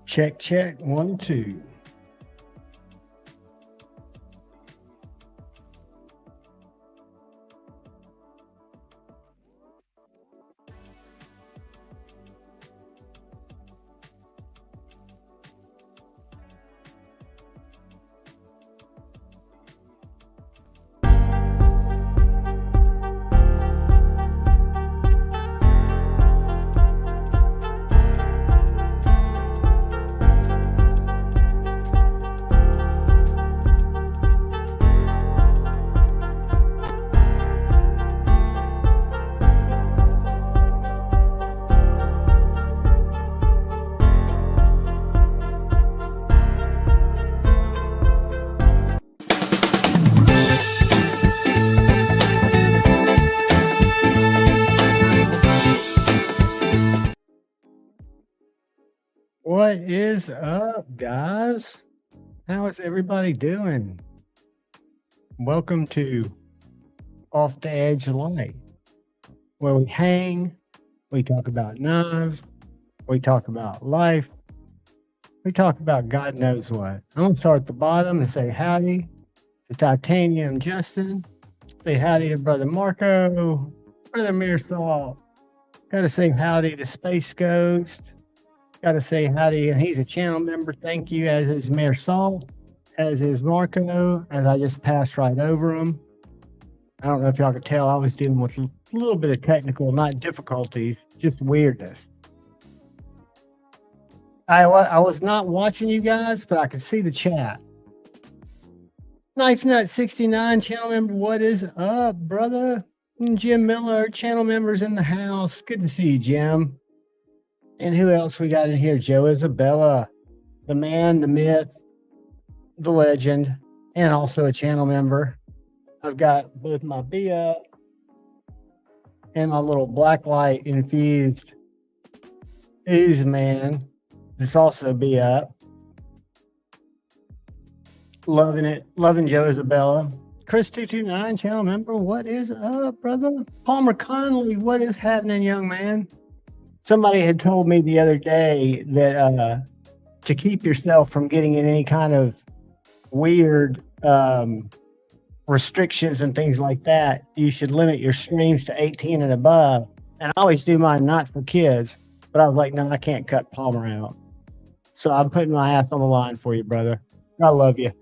Check, check, 1, 2. What is up, guys? How is everybody doing? Welcome to Off the Edge Lite, where we hang, we talk about knives, we talk about life, we talk about God knows what. I'm going to start at the bottom and say howdy to Titanium Justin, say howdy to Brother Marco, Brother Mearsalt, gotta say howdy to Space Ghost. Got to say howdy, and he's a channel member. Thank you, as is Mayor Saul, as is Marco, as I just passed right over him. I don't know if y'all could tell, I was dealing with a little bit of technical, not difficulties, just weirdness. I was not watching you guys, but I could see the chat. Knife Nut 69, channel member, what is up, brother? And Jim Miller, channel members in the house. Good to see you, Jim. And who else we got in here? Joe Isabella, the man, the myth, the legend, and also a channel member. I've got both my Bia and my little black light infused ooze man. This also be up. Loving it. Loving Joe Isabella. Chris229, channel member. What is up, brother? Palmer Conley, what is happening, young man? Somebody had told me the other day that to keep yourself from getting in any kind of weird restrictions and things like that, you should limit your streams to 18 and above. And I always do mine not for kids, but I was like, no, I can't cut Palmer out. So I'm putting my ass on the line for you, brother. I love you.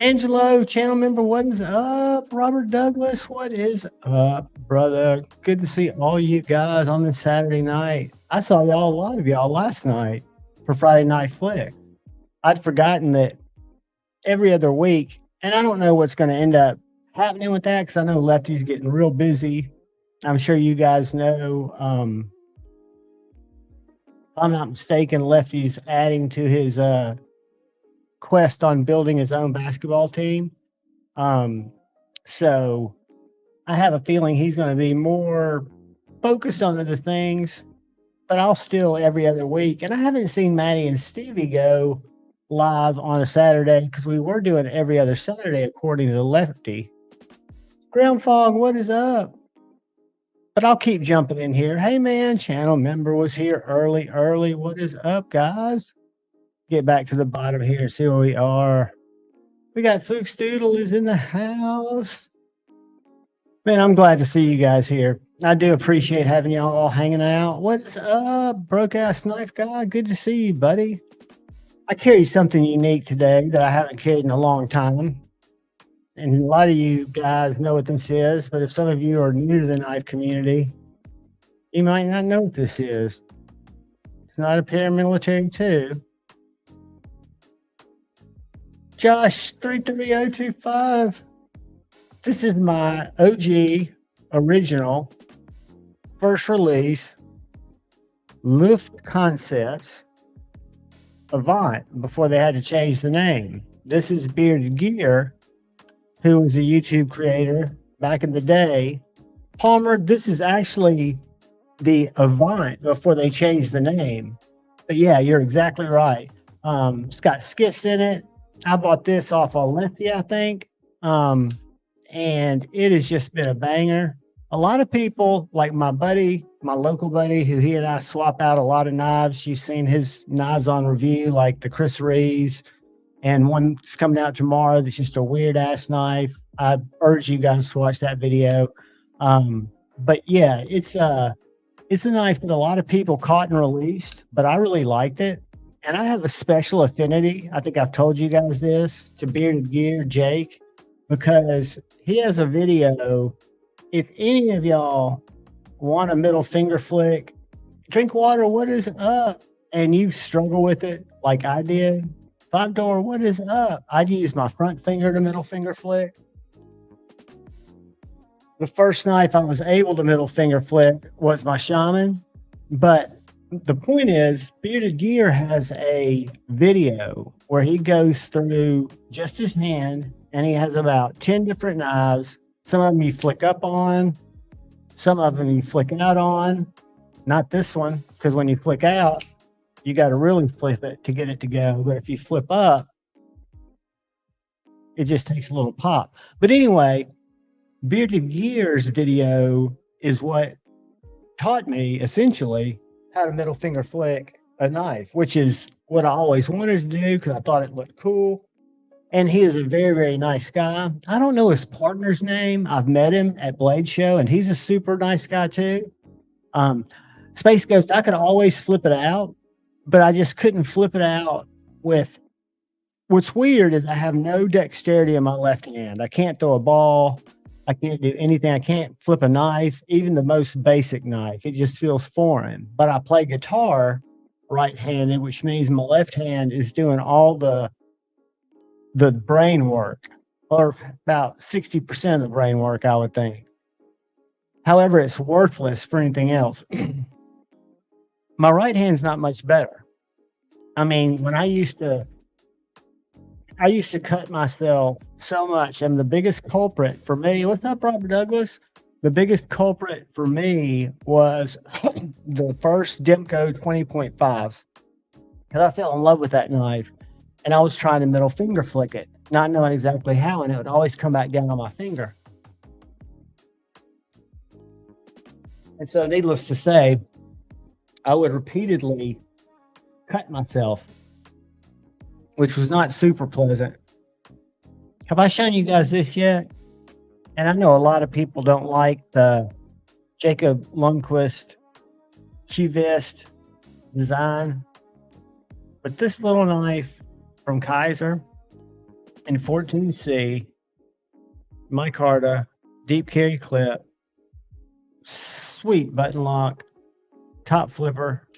Angelo, channel member, what is up? Robert Douglas, what is up, brother? Good to see all you guys on this Saturday night. I saw a lot of y'all last night for Friday Night Flick. I'd forgotten that every other week, and I don't know what's going to end up happening with that because I know Lefty's getting real busy. I'm sure you guys know, if I'm not mistaken, Lefty's adding to his quest on building his own basketball team. So I have a feeling he's going to be more focused on other things, but I'll still every other week. And I haven't seen Maddie and Stevie go live on a Saturday because we were doing every other Saturday according to Lefty. Ground Fog, what is up? But I'll keep jumping in here. Hey man, channel member was here early. What is up, guys? Get back to the bottom here, see where we are. We got Fuchs Doodle is in the house. Man, I'm glad to see you guys here. I do appreciate having y'all all hanging out. What's up, broke ass knife guy? Good to see you, buddy. I carry something unique today that I haven't carried in a long time. And a lot of you guys know what this is, but if some of you are new to the knife community, you might not know what this is. It's not a paramilitary tube. Josh 33025. This is my OG original first release Luft Concepts Avant before they had to change the name. This is Bearded Gear, who was a YouTube creator back in the day. Palmer, this is actually the Avant before they changed the name. But yeah, you're exactly right. It's got skiffs in it. I bought this off of Lithia, I think. And it has just been a banger. A lot of people, like my buddy, my local buddy, who he and I swap out a lot of knives. You've seen his knives on review, like the Chris Reeves, and one's coming out tomorrow that's just a weird ass knife. I urge you guys to watch that video. But yeah, it's a knife that a lot of people caught and released, but I really liked it. And I have a special affinity. I think I've told you guys this to Bearded Gear, Jake, because he has a video. If any of y'all want a middle finger flick, drink water, what is up? And you struggle with it like I did. Five door, what is up? I'd use my front finger to middle finger flick. The first knife I was able to middle finger flick was my Shaman. But the point is, Bearded Gear has a video where he goes through just his hand, and he has about 10 different knives. Some of them you flick up on, some of them you flick out on. Not this one, because when you flick out, you got to really flip it to get it to go. But if you flip up, it just takes a little pop. But anyway, Bearded Gear's video is what taught me essentially how to middle finger flick a knife, which is what I always wanted to do because I thought it looked cool. And he is a very, very nice guy. I don't know his partner's name. I've met him at Blade Show, and he's a super nice guy too. Space Ghost, I could always flip it out, but I just couldn't flip it out with. What's weird is I have no dexterity in my left hand. I can't throw a ball. I can't do anything. I can't flip a knife, even the most basic knife. It just feels foreign. But I play guitar right-handed, which means my left hand is doing all the brain work, or about 60% of the brain work, I would think. However, it's worthless for anything else. My right hand's not much better. I mean, when I used to cut myself so much, and the biggest culprit for me, what's up, Robert Douglas? The biggest culprit for me was the first Demko 20.5, because I fell in love with that knife, and I was trying to middle finger flick it, not knowing exactly how, and it would always come back down on my finger. And so, needless to say, I would repeatedly cut myself, which was not super pleasant. Have I shown you guys this yet? And I know a lot of people don't like the Jacob Lundquist Q-Vest design, but this little knife from Kaiser in 14C, micarta, deep carry clip, sweet button lock, top flipper,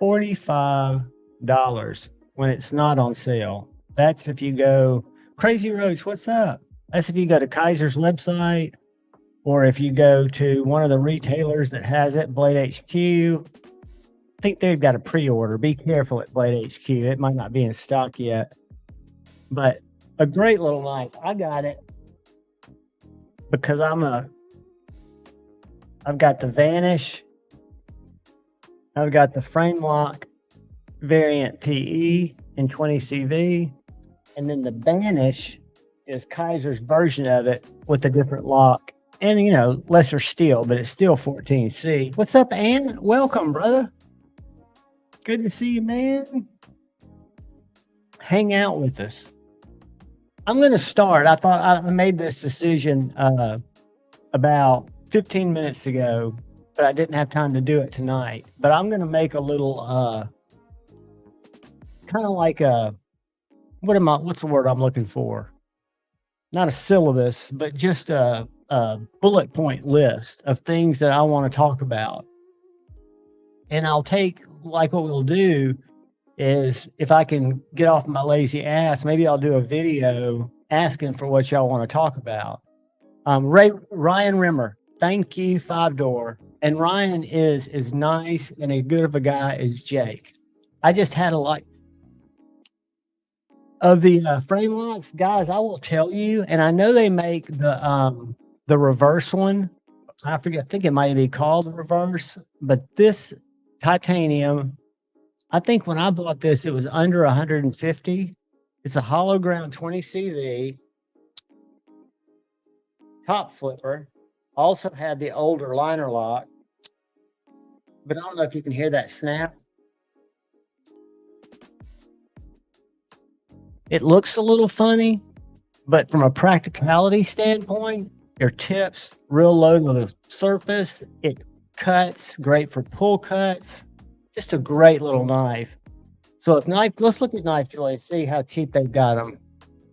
$45 when it's not on sale. That's if you go, Crazy Roach, what's up? That's if you go to Kaiser's website, or if you go to one of the retailers that has it, Blade HQ. I think they've got a pre-order. Be careful at Blade HQ. It might not be in stock yet. But a great little knife. I got it because I've got the Vanish. I've got the frame lock variant PE in 20CV. And then the Banish is Kaiser's version of it with a different lock. And, you know, lesser steel, but it's still 14C. What's up, Ann? Welcome, brother. Good to see you, man. Hang out with us. I'm going to start. I thought I made this decision about 15 minutes ago, but I didn't have time to do it tonight. But I'm going to make a little kind of like a, what's the word I'm looking for? not a syllabus, but just a bullet point list of things that I want to talk about. And I'll take, like, what we'll do is, if I can get off my lazy ass, maybe I'll do a video asking for what y'all want to talk about. Ryan Rimmer, thank you, 5 door. And Ryan is as nice and as good of a guy as Jake. I just had a lot of the frame locks, guys. I will tell you, and I know they make the reverse one. I forget. I think it might be called the reverse, but this titanium, I think when I bought this, it was under 150. It's a hollow ground 20 CV top flipper. Also had the older liner lock, but I don't know if you can hear that snap. It looks a little funny, but from a practicality standpoint, your tips real low to the surface. It cuts great for pull cuts. Just a great little knife. So if knife, let's look at Knife Joy and see how cheap they've got them.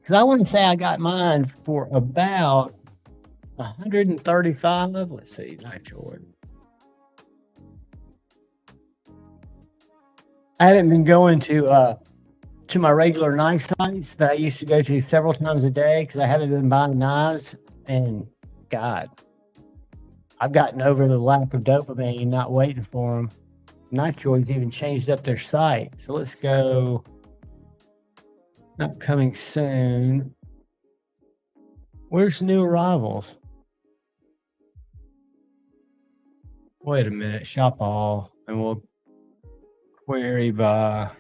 Because I want to say I got mine for about 135. Let's see, Knife Joy. I haven't been going to my regular knife sites that I used to go to several times a day because I haven't been buying knives. And God, I've gotten over the lack of dopamine not waiting for them. Knife Joy's even changed up their site. So let's go. Not coming soon. Where's new arrivals? Wait a minute. Shop all, and we'll query by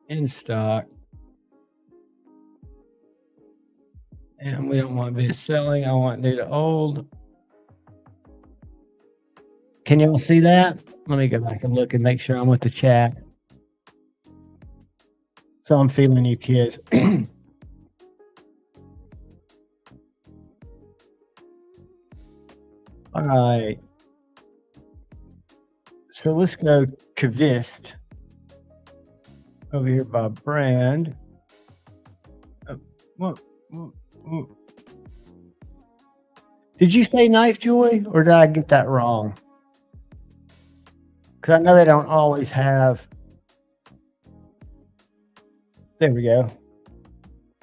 in stock. And we don't want to be selling. I want new to old. Can y'all see that? Let me go back and look and make sure I'm with the chat. So I'm feeling you kids. All right. So let's go Kvist over here by brand. Did you say Knife Joy, or did I get that wrong? Because I know they don't always have. There we go.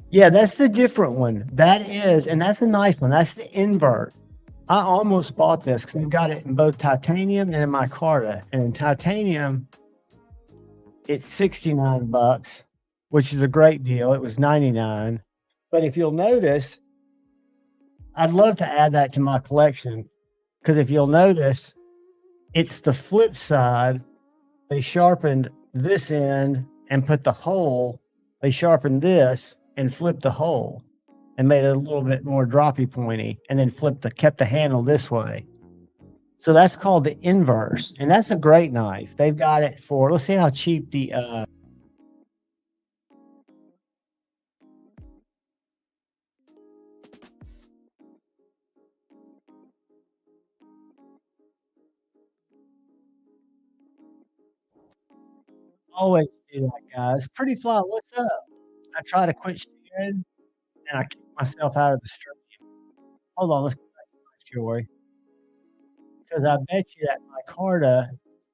Yeah, that's the different one. That is, and that's a nice one. That's the invert. I almost bought this because I've got it in both titanium and in micarta. And in titanium, it's 69 bucks, which is a great deal. It was 99. But if you'll notice, I'd love to add that to my collection, because if you'll notice, it's the flip side. They sharpened this end and put the hole. They sharpened this and flipped the hole and made it a little bit more droppy pointy, and then kept the handle this way. So that's called the inverse, and that's a great knife. They've got it for, let's see how cheap the always do that, guys. Pretty Fly, what's up? I try to quit sharing and I kick myself out of the stream. Hold on, let's go back to my story, because I bet you that micarta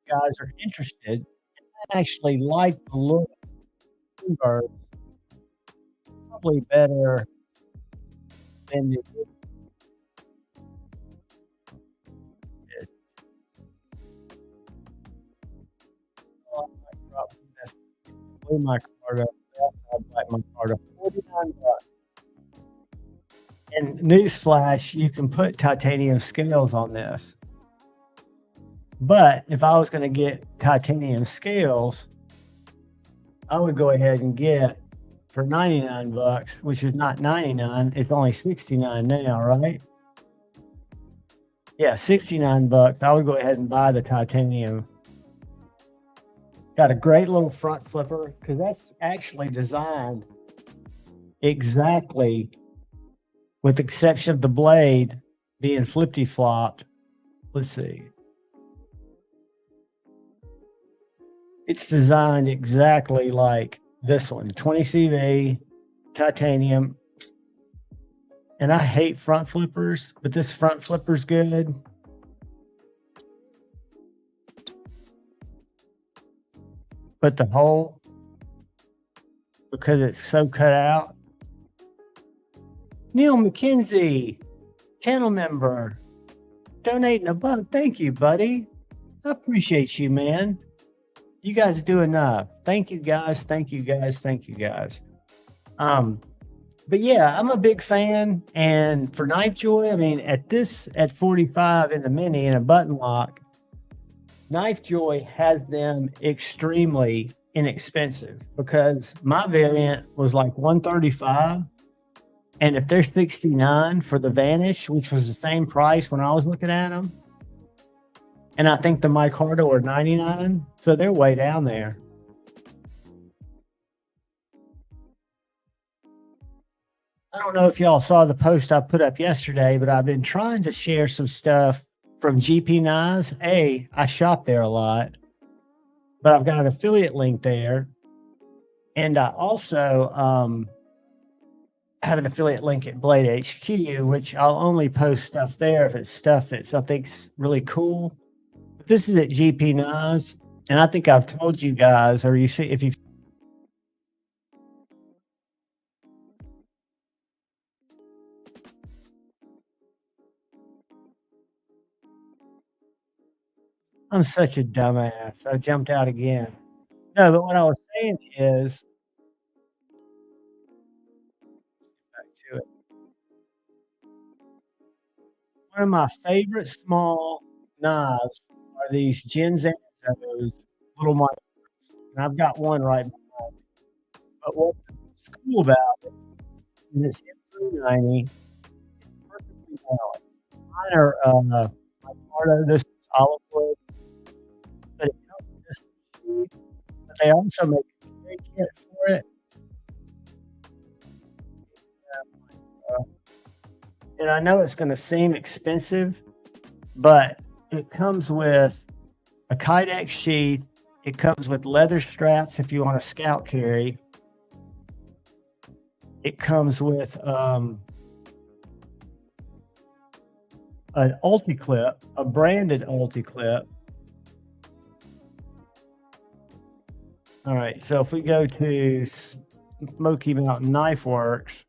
guys are interested. I actually like the look of inverse probably better than the blue micarta. Black micarta, 49 bucks. And newsflash, you can put titanium scales on this. But if I was going to get titanium scales, I would go ahead and get for 99 bucks, which is not 99. It's only 69 now, right? Yeah, 69 bucks. I would go ahead and buy the titanium. Got a great little front flipper, because that's actually designed exactly, with the exception of the blade being flippy flopped. Let's see. It's designed exactly like this one, 20 CV, titanium. and I hate front flippers, but this front flipper's good. But the hole, because it's so cut out. Neil McKenzie, channel member, donating $1. Thank you, buddy. I appreciate you, man. You guys do enough. Thank you guys. Thank you guys. Thank you guys. But yeah, I'm a big fan. And for Knife Joy, I mean, at 45 in the mini and a button lock, Knife Joy has them extremely inexpensive because my variant was like 135. And if they're 69 for the Vanish, which was the same price when I was looking at them, and I think the Micardo are 99, so they're way down there. I don't know if y'all saw the post I put up yesterday, but I've been trying to share some stuff from GP Knives. I shop there a lot, but I've got an affiliate link there. And I also have an affiliate link at Blade HQ, which I'll only post stuff there if it's stuff that I think's really cool. But this is at GP Knives, and I think I've told you guys, or you see if you've. I'm such a dumbass. I jumped out again. No, but what I was saying is, back to it. One of my favorite small knives are these Genzanzos little mic, and I've got one right behind me. But what's cool about it is this M390 is perfectly balanced. Mine are my Cardo, this is olive wood, but it comes with this sheath, but they also make a carry kit for it. Uh, and I know it's going to seem expensive, but it comes with a Kydex sheath. It comes with leather straps if you want a scout carry. It comes with an ulti clip, a branded ulti clip. All right, so if we go to Smoky Mountain Knife Works,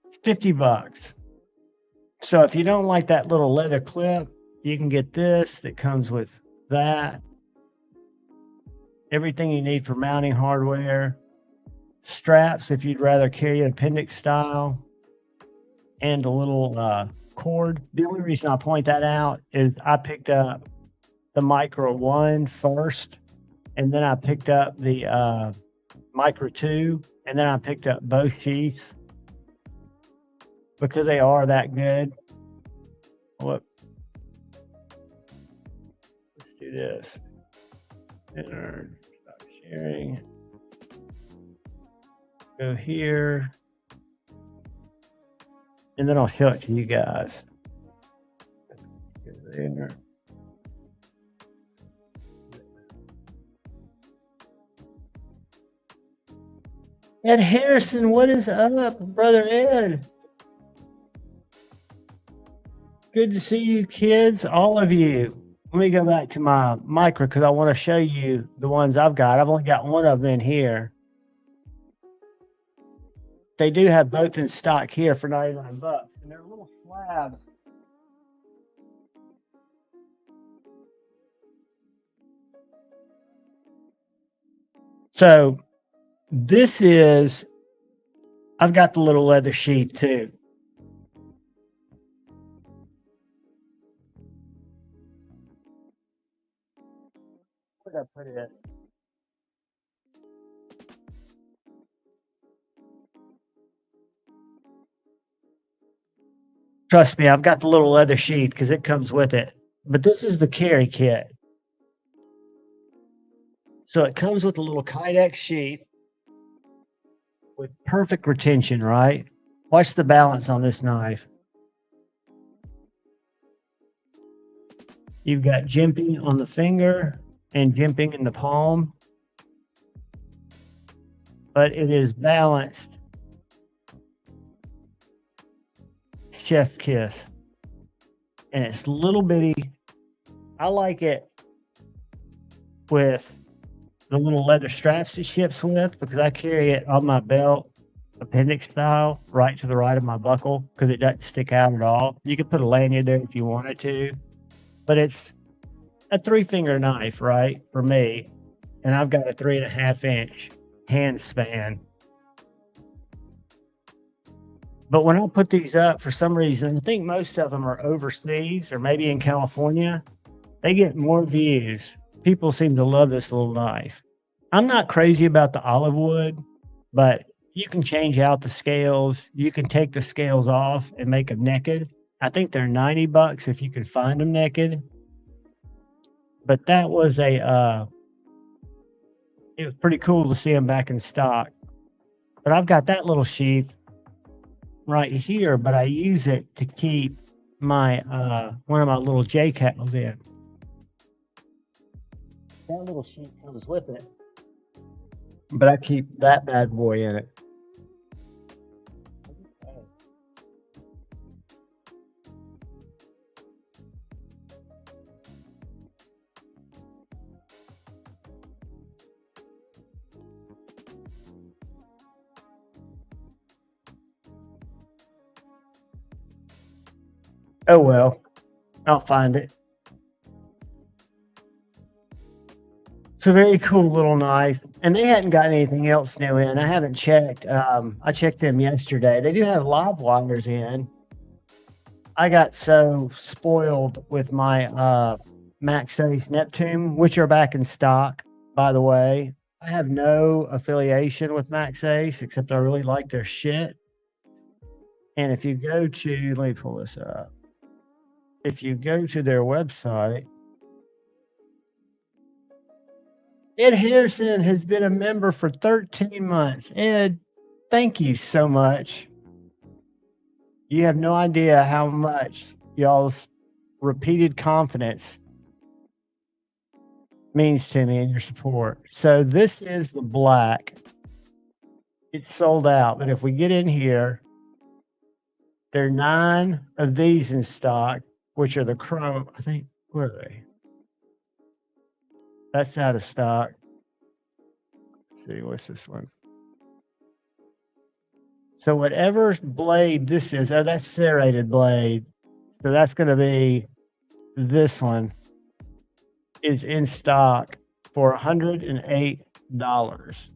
it's $50. So if you don't like that little leather clip, you can get this that comes with that. Everything you need for mounting hardware, straps if you'd rather carry an appendix style, and a little cord. The only reason I point that out is I picked up the Micro 1 first, and then I picked up the Micro 2, and then I picked up both sheaths because they are that good. Let's do this. Enter, stop sharing. Go here. And then I'll show it to you guys. Go there. Ed Harrison, what is up, brother Ed? Good to see you, kids, all of you. Let me go back to my micro because I want to show you the ones I've got. I've only got one of them in here. They do have both in stock here for $99, and they're little slabs. So this is, I've got the little leather sheath too. Where did I put it? Trust me, I've got the little leather sheath because it comes with it. But this is the carry kit. So it comes with a little Kydex sheath with perfect retention, right? Watch the balance on this knife. You've got jimping on the finger and jimping in the palm. but it is balanced chef kiss, and it's little bitty. I like it with the little leather straps it ships with because I carry it on my belt, appendix style, right to the right of my buckle because it doesn't stick out at all. You could put a lanyard there if you wanted to, but it's a 3-finger knife, right, for me, and I've got a 3.5-inch hand span. But when I put these up, for some reason, I think most of them are overseas or maybe in California, they get more views. People seem to love this little knife. I'm not crazy about the olive wood, but you can change out the scales. You can take the scales off and make them naked. I think they're $90 if you can find them naked. But that was it was pretty cool to see them back in stock. But I've got that little sheath right here, but I use it to keep my one of my little J cows in. That little sheath comes with it, but I keep that bad boy in it. Oh well, I'll find it. It's a very cool little knife, and they hadn't got anything else new in. I haven't checked. I checked them yesterday. They do have live wires in. I got so spoiled with my Max Ace Neptune, which are back in stock, by the way. I have no affiliation with Max Ace, except I really like their shit. And if you go to, let me pull this up. If you go to their website, Ed Harrison has been a member for 13 months. Ed, thank you so much. You have no idea how much y'all's repeated confidence means to me and your support. So this is the black. It's sold out, but if we get in here, there are 9 of these in stock, which are the chrome. I think, what are they? That's out of stock. Let's see, what's this one? So whatever blade this is, oh, that's serrated blade. So that's going to be this one is in stock for $108.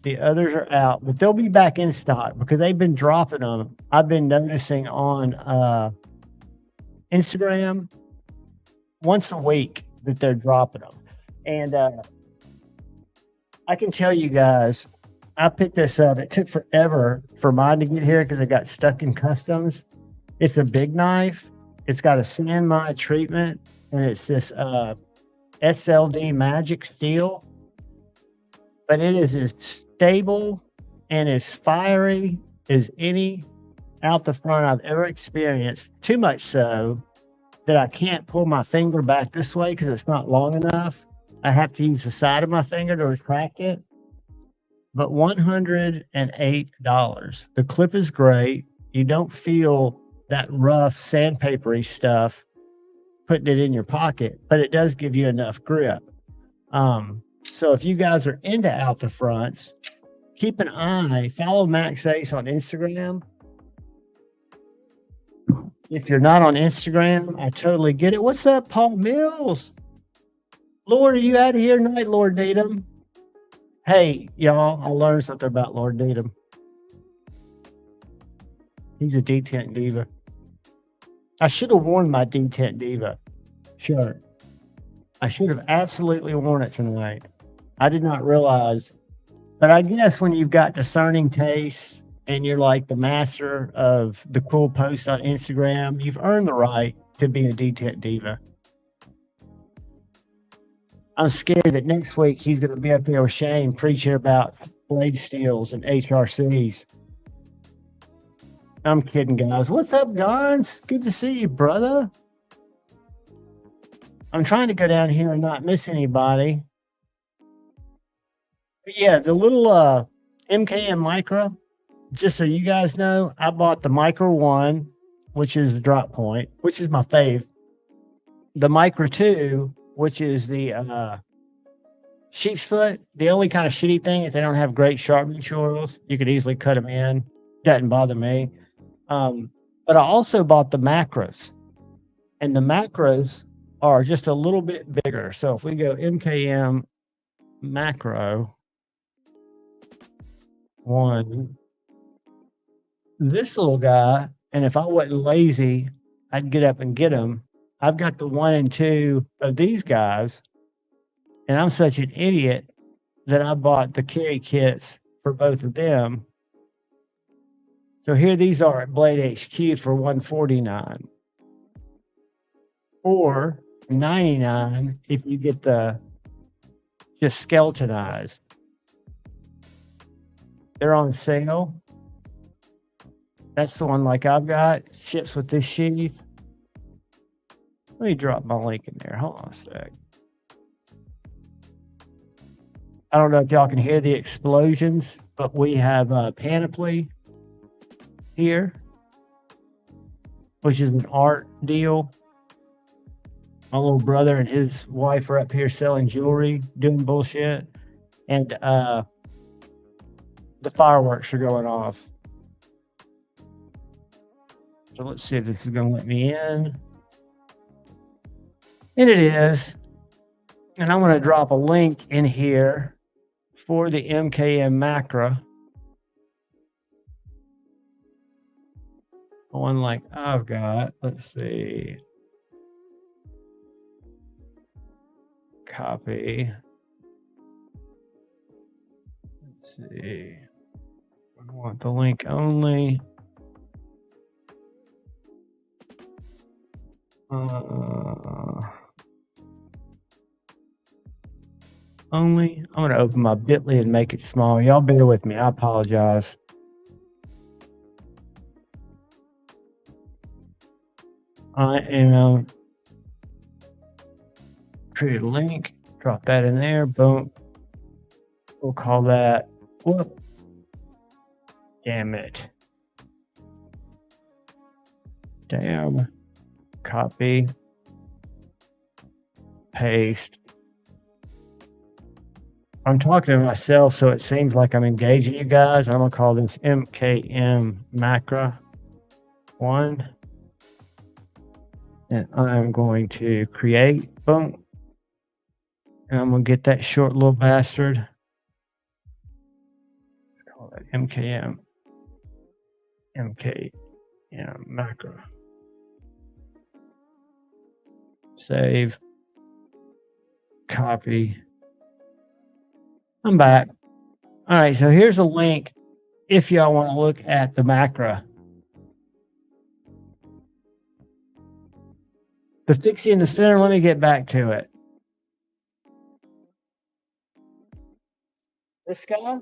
The others are out, but they'll be back in stock because they've been dropping them. I've been noticing on Instagram once a week that they're dropping them. And I can tell you guys, I picked this up. It took forever for mine to get here because it got stuck in customs. It's a big knife. It's got a sand mine treatment, and it's this SLD magic steel. But it is as stable and as fiery as any out the front I've ever experienced. Too much so that I can't pull my finger back this way because it's not long enough. I have to use the side of my finger to retract it. But $108. The clip is great. You don't feel that rough sandpapery stuff putting it in your pocket, but it does give you enough grip. So if you guys are into out the fronts, keep an eye. Follow Max Ace on Instagram. If you're not on Instagram, I totally get it. What's up, Paul Mills? Lord, are you out of here tonight, Lord Needham? Hey, y'all, I learned something about Lord Needham. He's a detent diva. I should have worn my detent diva shirt. I should have absolutely worn it tonight. I did not realize. But I guess when you've got discerning taste and you're like the master of the cool posts on Instagram, you've earned the right to be a detent diva. I'm scared that next week he's going to be up there with Shane preaching about blade steels and HRCs. I'm kidding, guys. What's up, Gons? Good to see you, brother. I'm trying to go down here and not miss anybody. But yeah, the little MKM Micro, just so you guys know, I bought the Micro 1, which is the drop point, which is my fave. The Micro 2, which is the sheep's foot. The only kind of shitty thing is they don't have great sharpening oils. You could easily cut them in. Doesn't bother me. But I also bought the macros, and the macros are just a little bit bigger. So if we go MKM Macro 1, this little guy, and if I wasn't lazy, I'd get up and get him. I've got the 1 and 2 of these guys, and I'm such an idiot that I bought the carry kits for both of them. So here these are at Blade HQ for $149 or $99 if you get the just skeletonized. They're on sale. That's the one like I've got. Ships with this sheath. Let me drop my link in there. Hold on a sec. I don't know if y'all can hear the explosions, but we have a panoply here, which is an art deal. My little brother and his wife are up here selling jewelry, doing bullshit, and the fireworks are going off. So let's see if this is going to let me in. And it is. And I'm going to drop a link in here for the MKM Macro. One like I've got. Let's see. Copy. Let's see. I want the link only. Only. I'm going to open my Bitly and make it small. Y'all bear with me. I apologize. I am create a link, drop that in there, boom. We'll call that, whoop. Damn it. Damn. Copy. Paste. I'm talking to myself, so it seems like I'm engaging you guys. I'm going to call this MKM Macro 1. And I'm going to create, boom. And I'm going to get that short little bastard. Let's call that MKM Macro. Save. Copy. I'm back. All right, so here's a link if y'all want to look at the macro. The fixie in the center, let me get back to it. This guy?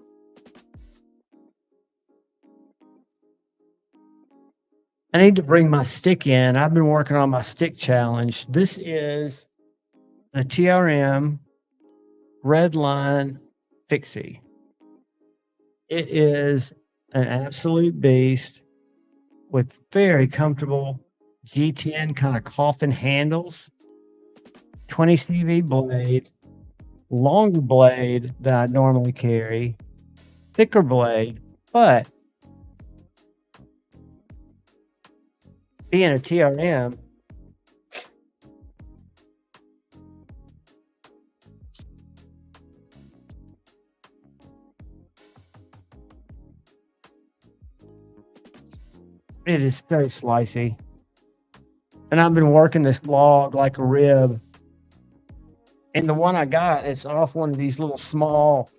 I need to bring my stick in. I've been working on my stick challenge. This is the TRM Red Line Fixie. It is an absolute beast with very comfortable G10 kind of coffin handles, 20 CV blade, longer blade than I normally carry, thicker blade, but being a TRM, it is so slicey. And I've been working this log like a rib. And the one I got, it's off one of these little small,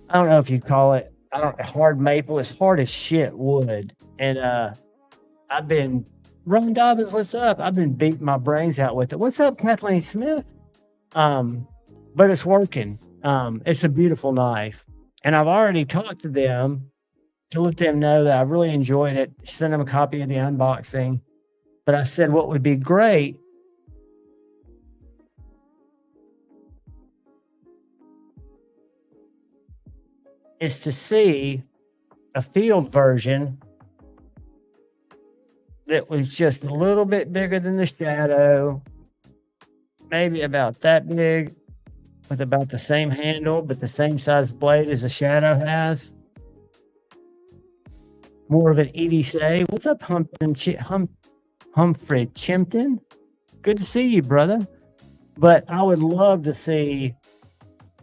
I don't know if you call it, hard maple. It's hard as shit wood. And I've been, Ron Dobbins, what's up? I've been beating my brains out with it. What's up, Kathleen Smith? But it's working. It's a beautiful knife. And I've already talked to them to let them know that I really enjoyed it. Send them a copy of the unboxing. But I said what would be great is to see a field version that was just a little bit bigger than the Shadow, maybe about that big, with about the same handle, but the same size blade as the Shadow has. More of an EDC. What's up, Humphrey Chimpton? Good to see you, brother. But I would love to see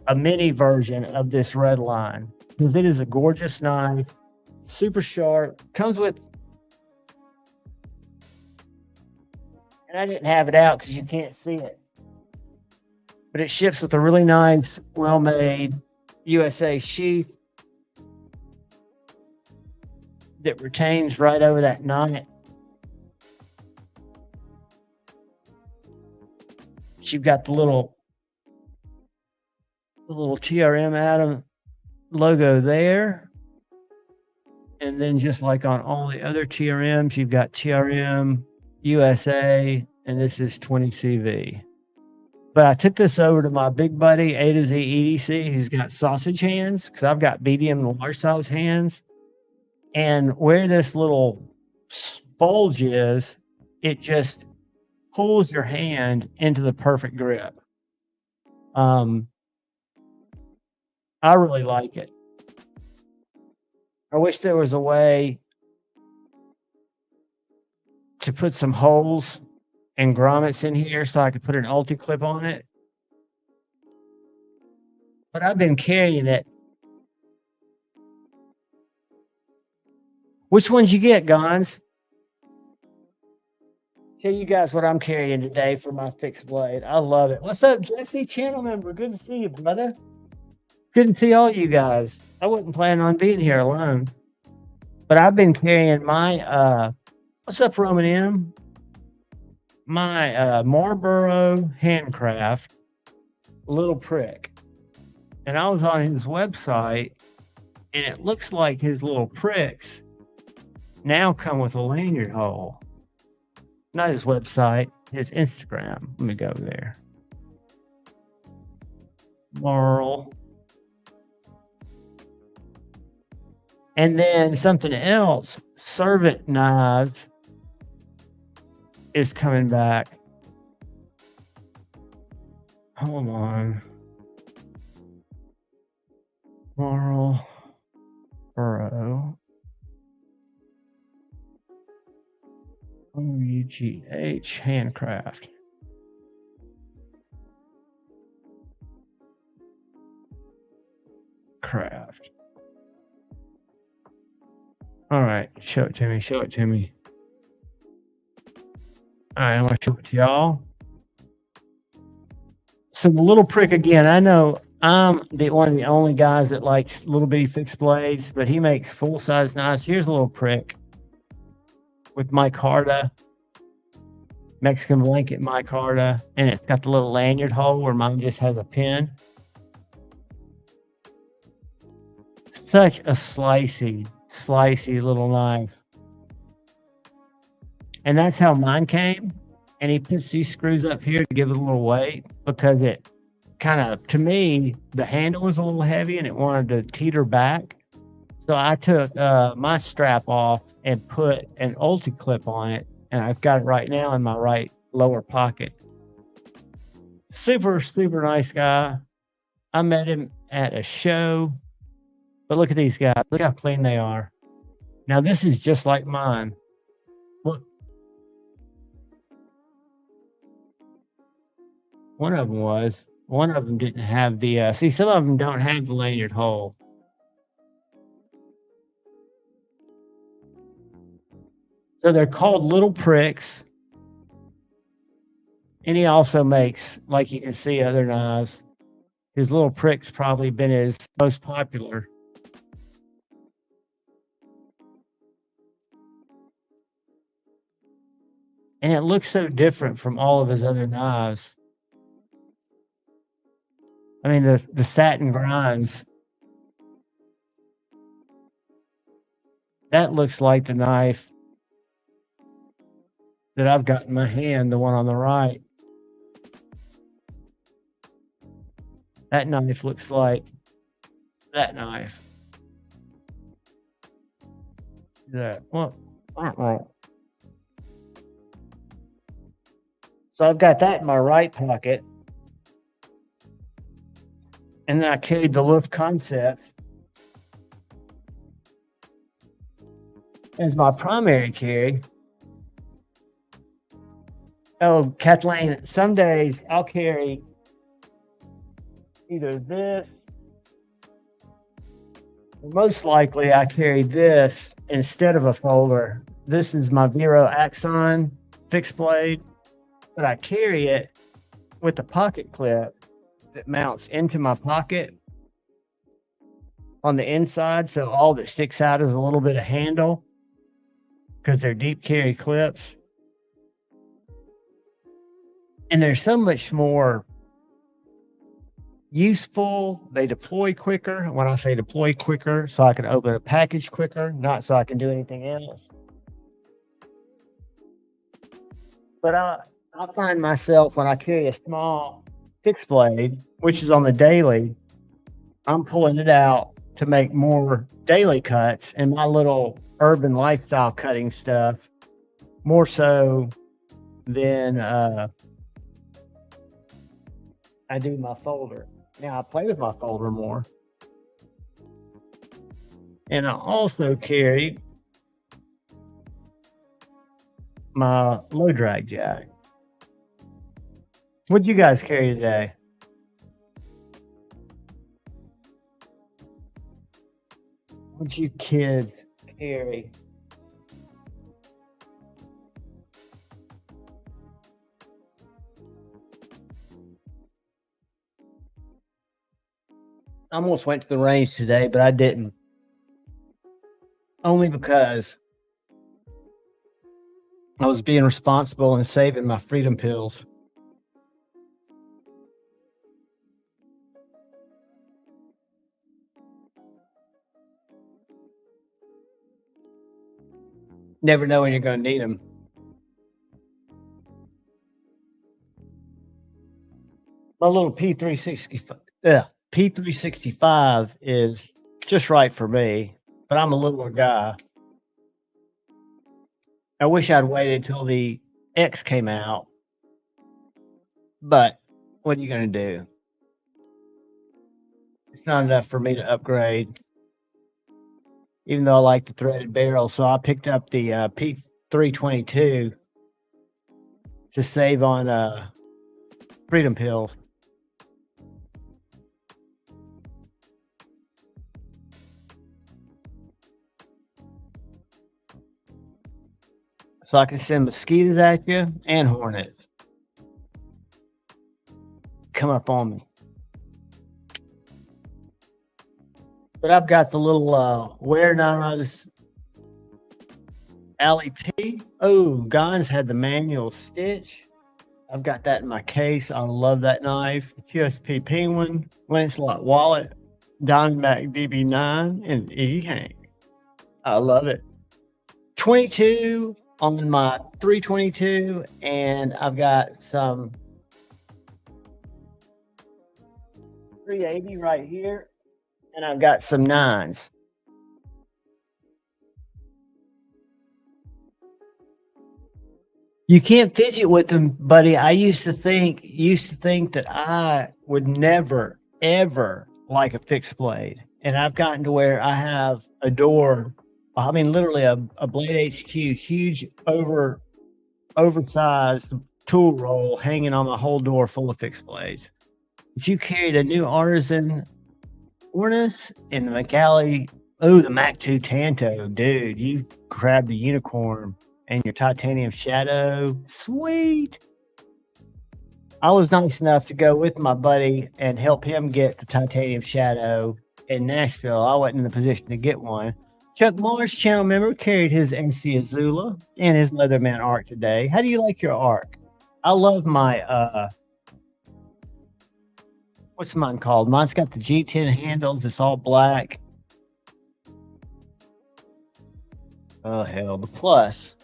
a mini version of this red line because it is a gorgeous knife, super sharp. Comes with, and I didn't have it out because you can't see it, but it ships with a really nice, well-made USA sheath that retains right over that knot. You've got the little TRM Adam logo there. And then just like on all the other TRMs, you've got TRM USA, and this is 20CV. But I took this over to my big buddy, A to Z EDC, who's got sausage hands, because I've got medium and large size hands. And where this little bulge is, it just pulls your hand into the perfect grip. I really like it. I wish there was a way to put some holes and grommets in here so I could put an ulti clip on it. But I've been carrying it. Which ones you get, Gons? Tell you guys what I'm carrying today for my fixed blade. I love it. What's up, Jesse, channel member? Good to see you, brother. Good to see all you guys. I wasn't planning on being here alone. But I've been carrying my, what's up, Roman M? My Marlboro Handcraft Little Prick. And I was on his website, and it looks like his little pricks now come with a lanyard hole. Not his website, his Instagram. Let me go there. Marl. And then something else, Servant Knives is coming back. Hold on. Marl Burrow. OUGH Handcraft. Craft. All right, show it to me. Show it to me. All right, I'm gonna show it to y'all. So the little prick again. I know I'm one of the only guys that likes little bitty fixed blades, but he makes full size knives. Here's a little prick with micarta, Mexican blanket micarta, and it's got the little lanyard hole where mine just has a pin. Such a slicey little knife. And that's how mine came. And he puts these screws up here to give it a little weight because it kind of, to me, the handle was a little heavy and it wanted to teeter back. So I took my strap off and put an ulti clip on it, and I've got it right now in my right lower pocket. Super nice guy. I met him at a show, but look at these guys. Look how clean they are. Now this is just like mine. Look, one of them didn't have the. See, some of them don't have the lanyard hole. So they're called little pricks. And he also makes, like you can see, other knives. His little prick's probably been his most popular. And it looks so different from all of his other knives. I mean, the satin grinds. That looks like the knife that I've got in my hand, the one on the right. That knife looks like that knife. Yeah. Well, so I've got that in my right pocket, and then I carried the Luft Concepts as my primary carry. Oh, Kathleen, some days I'll carry either this, or most likely I carry this instead of a folder. This is my Vero Axon fixed blade, but I carry it with a pocket clip that mounts into my pocket on the inside. So all that sticks out is a little bit of handle because they're deep carry clips. And they're so much more useful. They deploy quicker. When I say deploy quicker, so I can open a package quicker, not so I can do anything else. But I find myself when I carry a small fixed blade, which is on the daily, I'm pulling it out to make more daily cuts and my little urban lifestyle cutting stuff, more so than I do my folder. Now I play with my folder more. And I also carry my low drag jack. What'd you guys carry today? What'd you kids carry? I almost went to the range today, but I didn't. Only because I was being responsible and saving my freedom pills. Never know when you're going to need them. My little P365 is just right for me, but I'm a littler guy. I wish I'd waited until the X came out, but what are you going to do? It's not enough for me to upgrade, even though I like the threaded barrel. So I picked up the P322 to save on freedom pills. So I can send mosquitoes at you and hornets. Come up on me. But I've got the little Ware Knives Alley P. Oh, Gons had the manual stitch. I've got that in my case. I love that knife. QSP Penguin, Lancelot Wallet, Diamondback DB9, and E-Hank. I love it. 22 on my 322, and I've got some 380 right here, and I've got some 9s. You can't fidget with them, buddy. I used to think that I would never, ever like a fixed blade. And I've gotten to where I have a door, I mean, literally a Blade HQ, huge oversized tool roll hanging on my whole door full of fixed blades. If you carry the new Artisan Ornus and the McAlley, the Mac 2 Tanto, dude, you grabbed the unicorn and your titanium shadow. Sweet. I was nice enough to go with my buddy and help him get the titanium shadow in Nashville. I wasn't in the position to get one. Chuck Morris, channel member, carried his NC Azula and his Leatherman arc today. How do you like your arc? I love my what's mine called? Mine's got the G10 handles. It's all black. Oh hell, the Plus.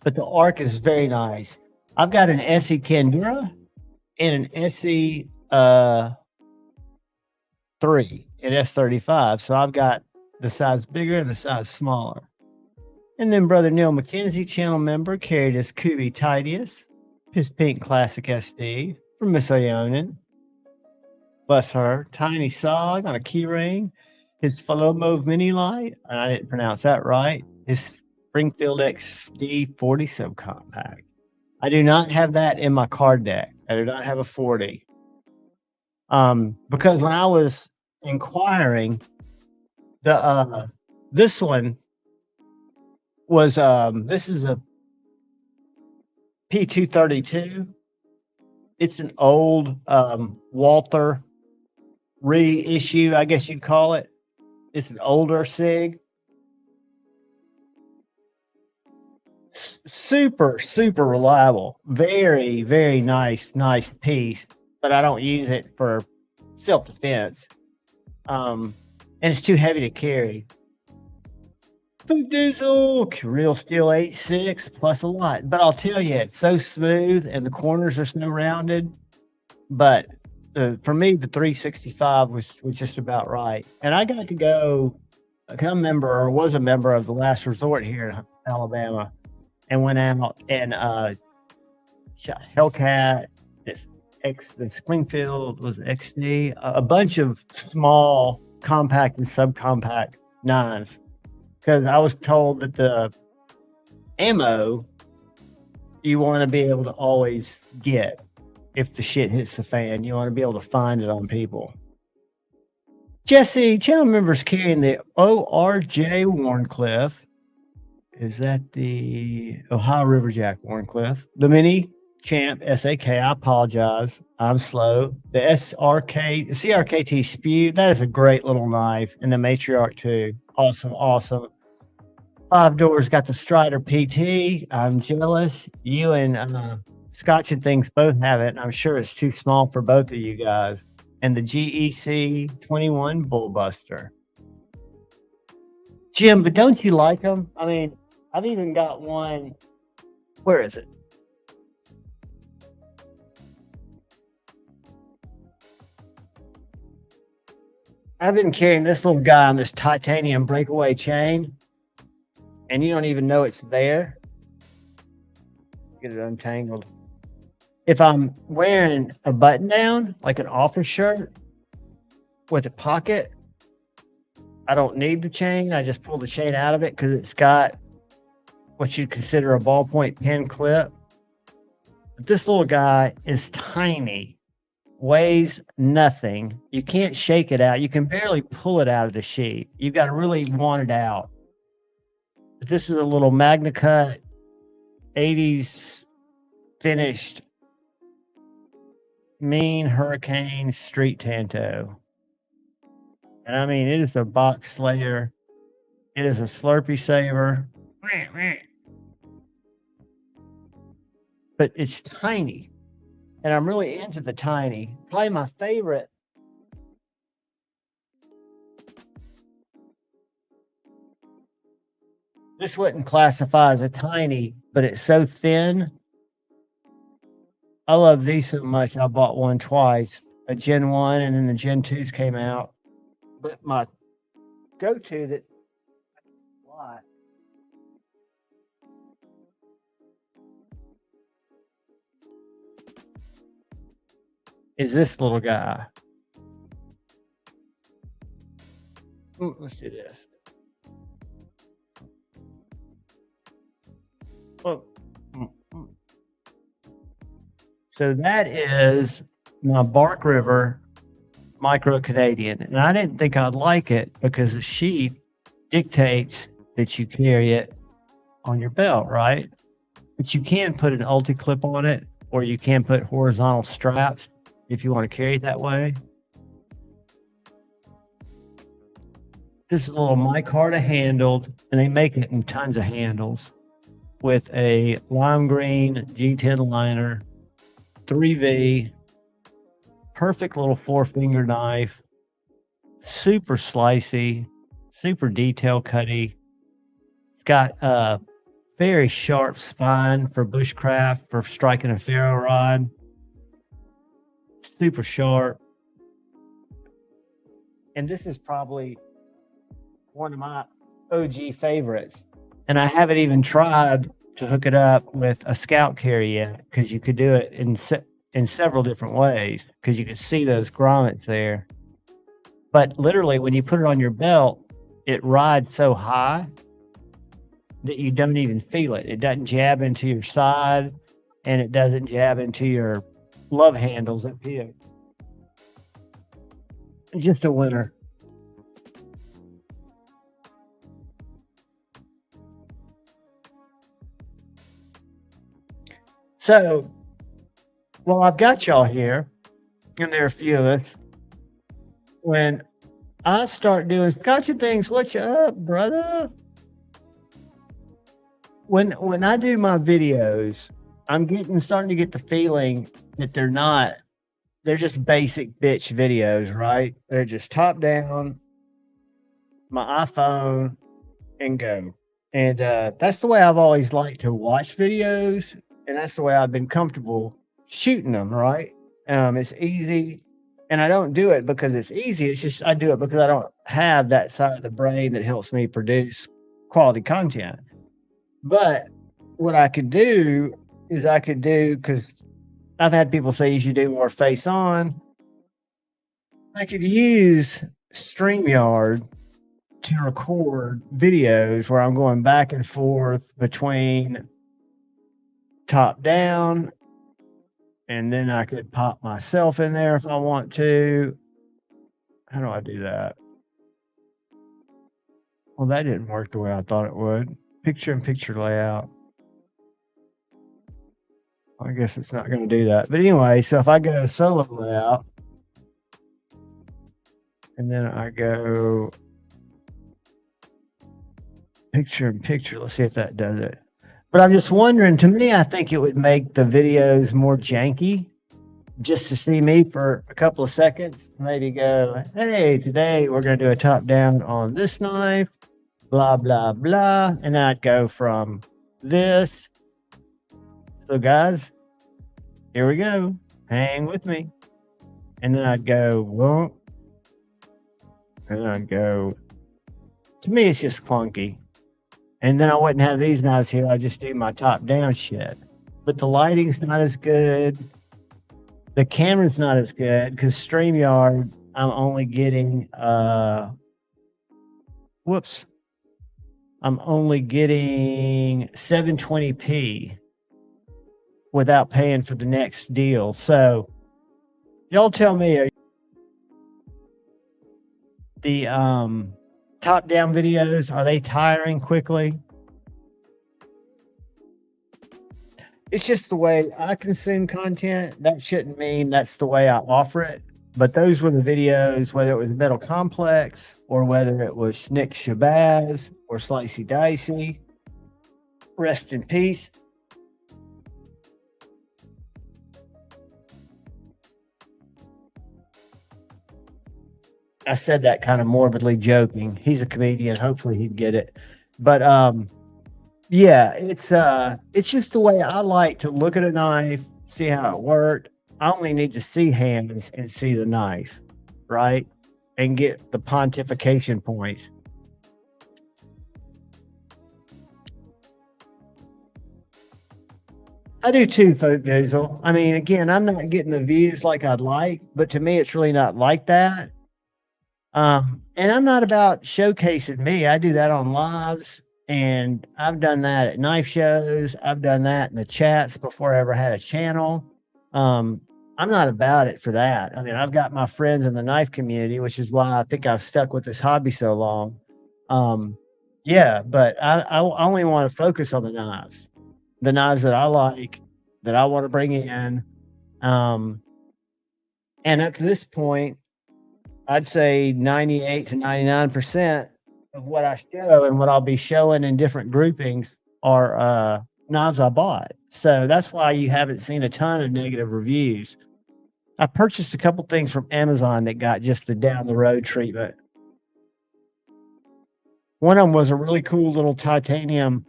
But the arc is very nice. I've got an SE Candura and an SE 3 and S35. So I've got the size bigger and the size smaller. And then Brother Neil McKenzie, channel member, carried his Kubi Titius, his pink classic SD from Miss Ionin. Bless her. Tiny Sog on a keyring. His Philomove Mini Lite, and I didn't pronounce that right. His Springfield XD 40 subcompact. I do not have that in my card deck. I do not have a 40. Because when I was inquiring, this one was this is a P232. It's an old Walther reissue, I guess you'd call it. It's an older SIG. Super reliable. Very, very nice piece. But I don't use it for self-defense. And it's too heavy to carry. Boot Diesel, real steel 8.6 plus a lot. But I'll tell you, it's so smooth and the corners are so rounded. But for me, the 365 was just about right. And I got to go, I was a member of the Last Resort here in Alabama, and went out and shot Hellcat, the Springfield was XD, a bunch of small compact and subcompact 9s. Because I was told that the ammo you want to be able to always get. If the shit hits the fan, you want to be able to find it on people. Jesse, channel members carrying the ORJ Warncliffe. Is that the Ohio Riverjack Warncliffe? The Mini Champ SAK. I apologize. I'm slow. The CRKT Spew. That is a great little knife. And the Matriarch too. Awesome. 5 Doors got the Strider PT. I'm jealous. You and Scotch and Things both have it. And I'm sure it's too small for both of you guys. And the GEC 21 Bullbuster. Jim, but don't you like them? I mean, I've even got one. Where is it? I've been carrying this little guy on this titanium breakaway chain, and you don't even know it's there. Get it untangled. If I'm wearing a button down, like an office shirt with a pocket, I don't need the chain. I just pull the chain out of it because it's got what you'd consider a ballpoint pen clip. But this little guy is tiny, weighs nothing. You can't shake it out. You can barely pull it out of the sheath. You've got to really want it out. But this is a little Magna Cut 80s finished mean Hurricane Street Tanto. And I mean, it is a box slayer. It is a Slurpee saver. But it's tiny. And I'm really into the tiny. Probably my favorite. This wouldn't classify as a tiny, but it's so thin. I love these so much. I bought one twice, a Gen 1, and then the Gen 2s came out. But my go-to that is this little guy. Let's do this. Oh. So that is my Bark River Micro Canadian. And I didn't think I'd like it because the sheath dictates that you carry it on your belt, right? But you can put an ulti clip on it, or you can put horizontal straps if you want to carry it that way. This is a little micarta handled, and they make it in tons of handles with a lime green G10 liner, 3V, perfect little 4-finger knife, super slicey, super detail cutty. It's got a very sharp spine for bushcraft, for striking a ferro rod. Super sharp. And this is probably one of my OG favorites. And I haven't even tried to hook it up with a scout carry yet because you could do it in several different ways because you could see those grommets there. But literally, when you put it on your belt, it rides so high that you don't even feel it. It doesn't jab into your side, and it doesn't jab into your love handles up here. Just a winner. So, well, I've got y'all here, and there are a few of us. When I start doing scotchy things, what's up, brother? When I do my videos, I'm starting to get the feeling that they're just basic bitch videos, right? They're just top down, my iPhone, and go. And that's the way I've always liked to watch videos, and that's the way I've been comfortable shooting them, right? It's easy, and I don't do it because it's easy. It's just I do it because I don't have that side of the brain that helps me produce quality content. But what I could do is because I've had people say you should do more face on. I could use StreamYard to record videos where I'm going back and forth between top down, and then I could pop myself in there if I want to. How do I do that? Well, that didn't work the way I thought it would. Picture in picture layout. I guess it's not going to do that. But anyway, so if I go solo layout, and then I go picture in picture, let's see if that does it. But I'm just wondering, to me, I think it would make the videos more janky just to see me for a couple of seconds. Maybe go, hey, today we're going to do a top down on this knife, blah, blah, blah. And then I'd go from this. So, guys, here we go. Hang with me. And then I'd go, well, and then I'd go, to me, it's just clunky. And then I wouldn't have these knives here. I just do my top down shit. But the lighting's not as good. The camera's not as good because StreamYard, I'm only getting, I'm only getting 720p without paying for the next deal. So y'all tell me, the top down videos, are they tiring quickly? It's just the way I consume content. That shouldn't mean that's the way I offer it. But those were the videos, whether it was Metal Complex or whether it was Nick Shabazz or Slicey Dicey. Rest in peace. I said that kind of morbidly joking. He's a comedian. Hopefully he'd get it. But yeah, it's just the way I like to look at a knife, see how it worked. I only need to see hands and see the knife, right? And get the pontification points. I do too, Folk Diesel. I mean, again, I'm not getting the views like I'd like, but to me, it's really not like that. And I'm not about showcasing me. I do that on lives, and I've done that at knife shows. I've done that in the chats before I ever had a channel. I'm not about it for that. I mean, I've got my friends in the knife community, which is why I think I've stuck with this hobby so long. Yeah, but I only want to focus on the knives that I like, that I want to bring in. And up to this point, I'd say 98 to 99% of what I show and what I'll be showing in different groupings are knives I bought. So that's why you haven't seen a ton of negative reviews. I purchased a couple things from Amazon that got just the down the road treatment. One of them was a really cool little titanium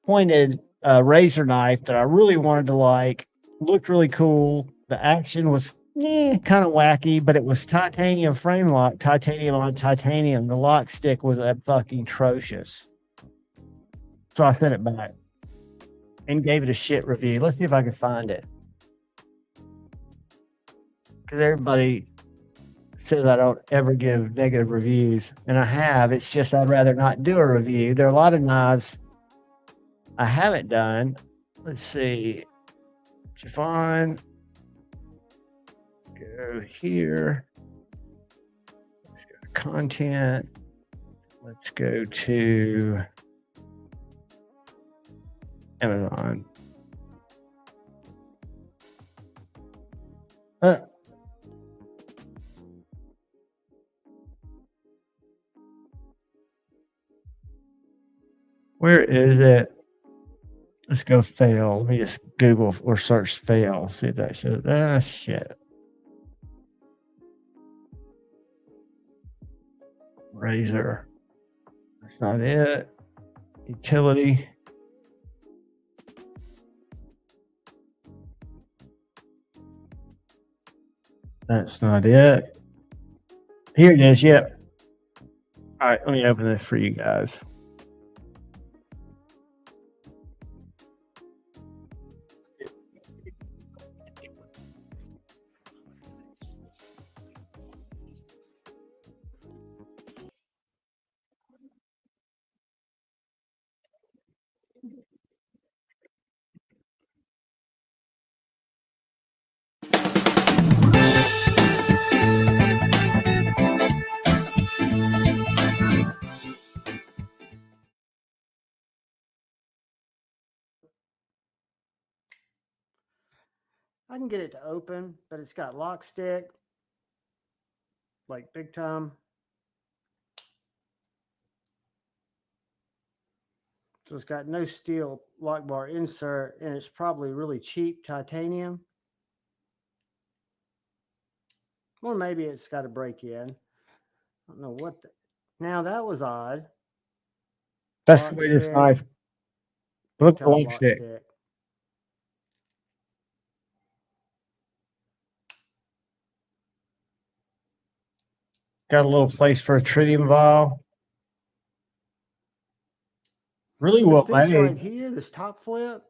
pointed razor knife that I really wanted to like. Looked really cool. The action was Yeah, kind of wacky, but it was titanium frame lock, titanium on titanium. The lock stick was fucking atrocious. So I sent it back and gave it a shit review. Let's see if I can find it. Because everybody says I don't ever give negative reviews, and I have. It's just I'd rather not do a review. There are a lot of knives I haven't done. Let's see. Javon. Let's go here. Let's go to content. Let's go to Amazon. Where is it? Let's go fail. Let me just Google or search fail. See if that shows. Ah, shit. Razor. That's not it. Utility. That's not it. Here it is. Yep. All right. Let me open this for you guys. I can get it to open, but it's got lock stick, like big time. So it's got no steel lock bar insert, and it's probably really cheap titanium. Or maybe it's got a break in. I don't know what. Now that was odd. That's the way this knife. Look at the lock stick. Got a little place for a tritium vial. Really well this made. right here, this top flip.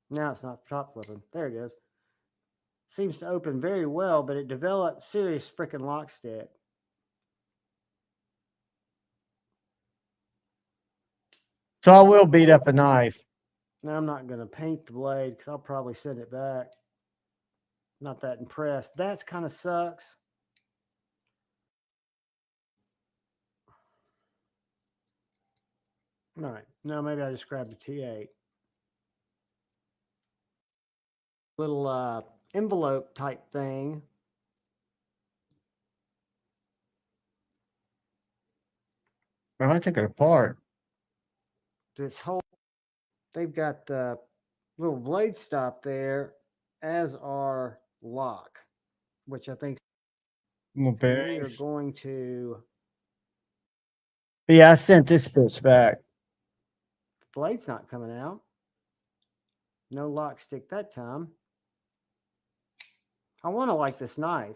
Now it's not top flipping. There it goes. Seems to open very well, but it developed serious freaking lock stick. So I will beat up a knife. Now I'm not going to paint the blade because I'll probably send it back. Not that impressed. That's kind of sucks. All right. Now maybe I just grab the T8. Little envelope type thing. Well, I took it apart. This whole, they've got the little blade stop there, as our lock, which I think Little we are bearings. going to. Yeah, I sent this bitch back. Blade's not coming out. No lock stick that time. I want to like this knife.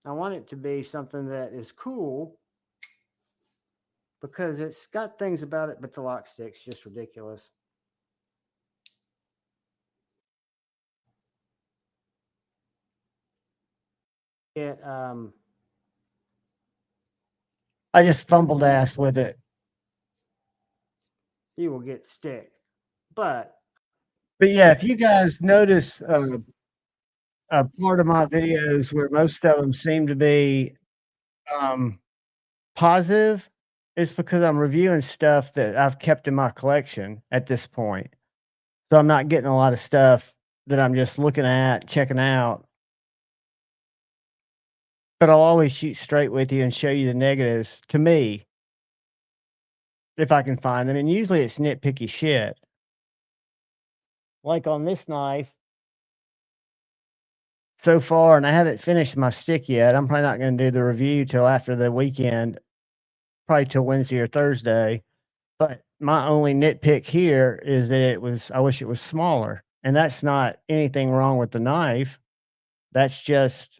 I want it to be something that is cool because it's got things about it, but the lock stick's just ridiculous. It I just fumbled ass with it. You will get stick, but yeah, if you guys notice a part of my videos where most of them seem to be positive, it's because I'm reviewing stuff that I've kept in my collection at this point. So I'm not getting a lot of stuff that I'm just looking at, checking out. But I'll always shoot straight with you and show you the negatives to me, if I can find them. And usually it's nitpicky shit. Like on this knife, so far, and I haven't finished my stick yet. I'm probably not going to do the review till after the weekend, probably till Wednesday or Thursday. But my only nitpick here is that I wish it was smaller. And that's not anything wrong with the knife. That's just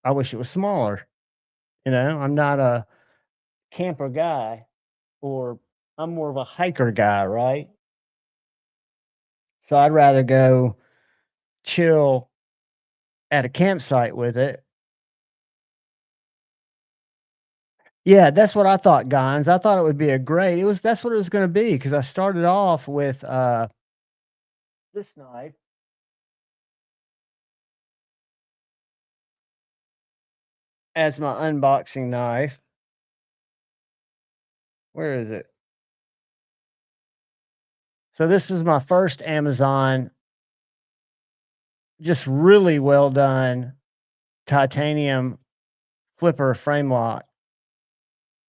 I wish it was smaller. I'm not a camper guy, or I'm more of a hiker guy, right? So I'd rather go chill at a campsite with it. Yeah, that's what I thought, Gons. I thought it would be a great. It was That's what it was going to be, because I started off with this knife as my unboxing knife. Where is it? So this is my first Amazon, just really well done titanium flipper frame lock.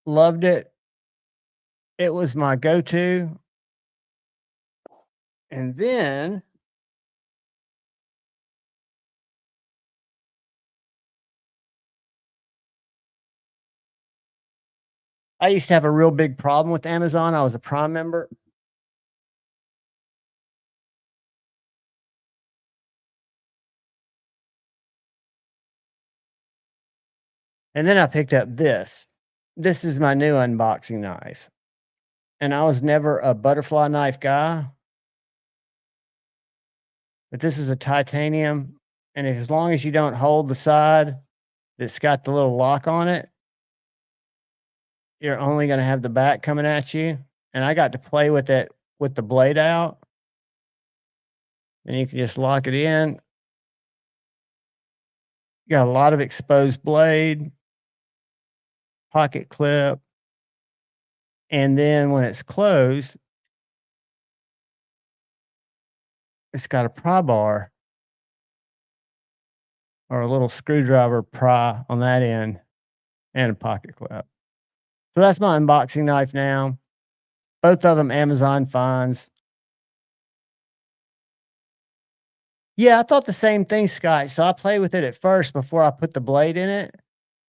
Loved it. It was my go-to. And then I used to have a real big problem with Amazon. I was a Prime member. And then I picked up this. This is my new unboxing knife. And I was never a butterfly knife guy, but this is a titanium. And as long as you don't hold the side that's got the little lock on it, you're only going to have the back coming at you. And I got to play with it with the blade out. And you can just lock it in. You got a lot of exposed blade, pocket clip. And then when it's closed, it's got a pry bar, or a little screwdriver pry on that end, and a pocket clip. So that's my unboxing knife now. Both of them Amazon finds. Yeah, I thought the same thing, Scott. So I play with it at first before I put the blade in it.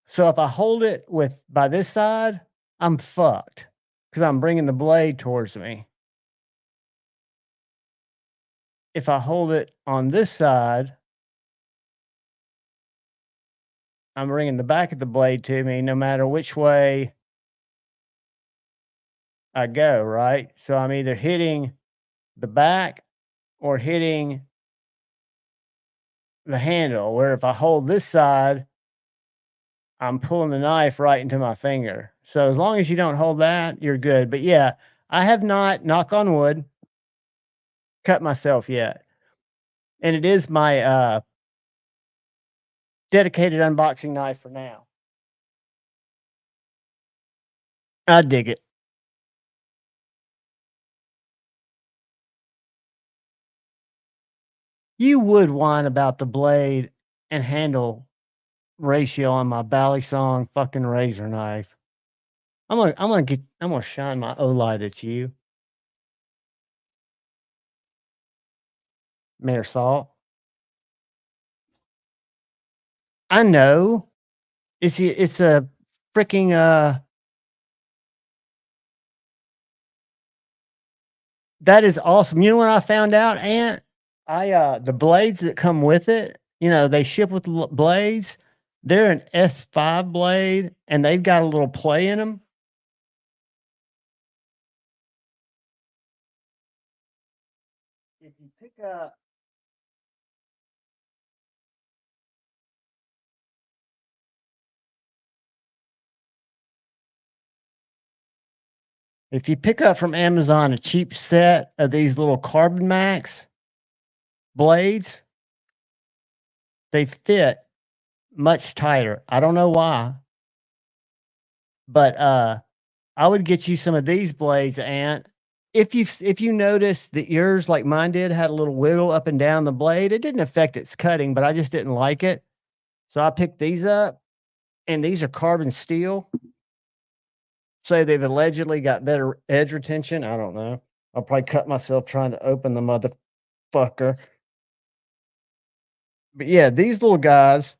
So if I hold it with by this side, I'm fucked, because I'm bringing the blade towards me. If I hold it on this side, I'm bringing the back of the blade to me no matter which way I go, right? So I'm either hitting the back or hitting the handle, where if I hold this side, I'm pulling the knife right into my finger. So as long as you don't hold that, you're good. But yeah, I have not, knock on wood, cut myself yet. And it is my dedicated unboxing knife for now. I dig it. You would whine about the blade and handle ratio on my Bally Song fucking razor knife. I'm gonna shine my Lite at you, Mayor Salt. I know. It's a freaking that is awesome. You know what I found out, Aunt? The blades that come with it, they ship with blades. They're an S5 blade, and they've got a little play in them. If you pick up if you pick up from Amazon a cheap set of these little Carbon Max blades, they fit much tighter. I don't know why, but I would get you some of these blades, Aunt. If you notice that yours, like mine did, had a little wiggle up and down the blade, it didn't affect its cutting, but I just didn't like it. So I picked these up, and these are carbon steel. So they've allegedly got better edge retention. I don't know. I'll probably cut myself trying to open the motherfucker. But yeah, these little guys,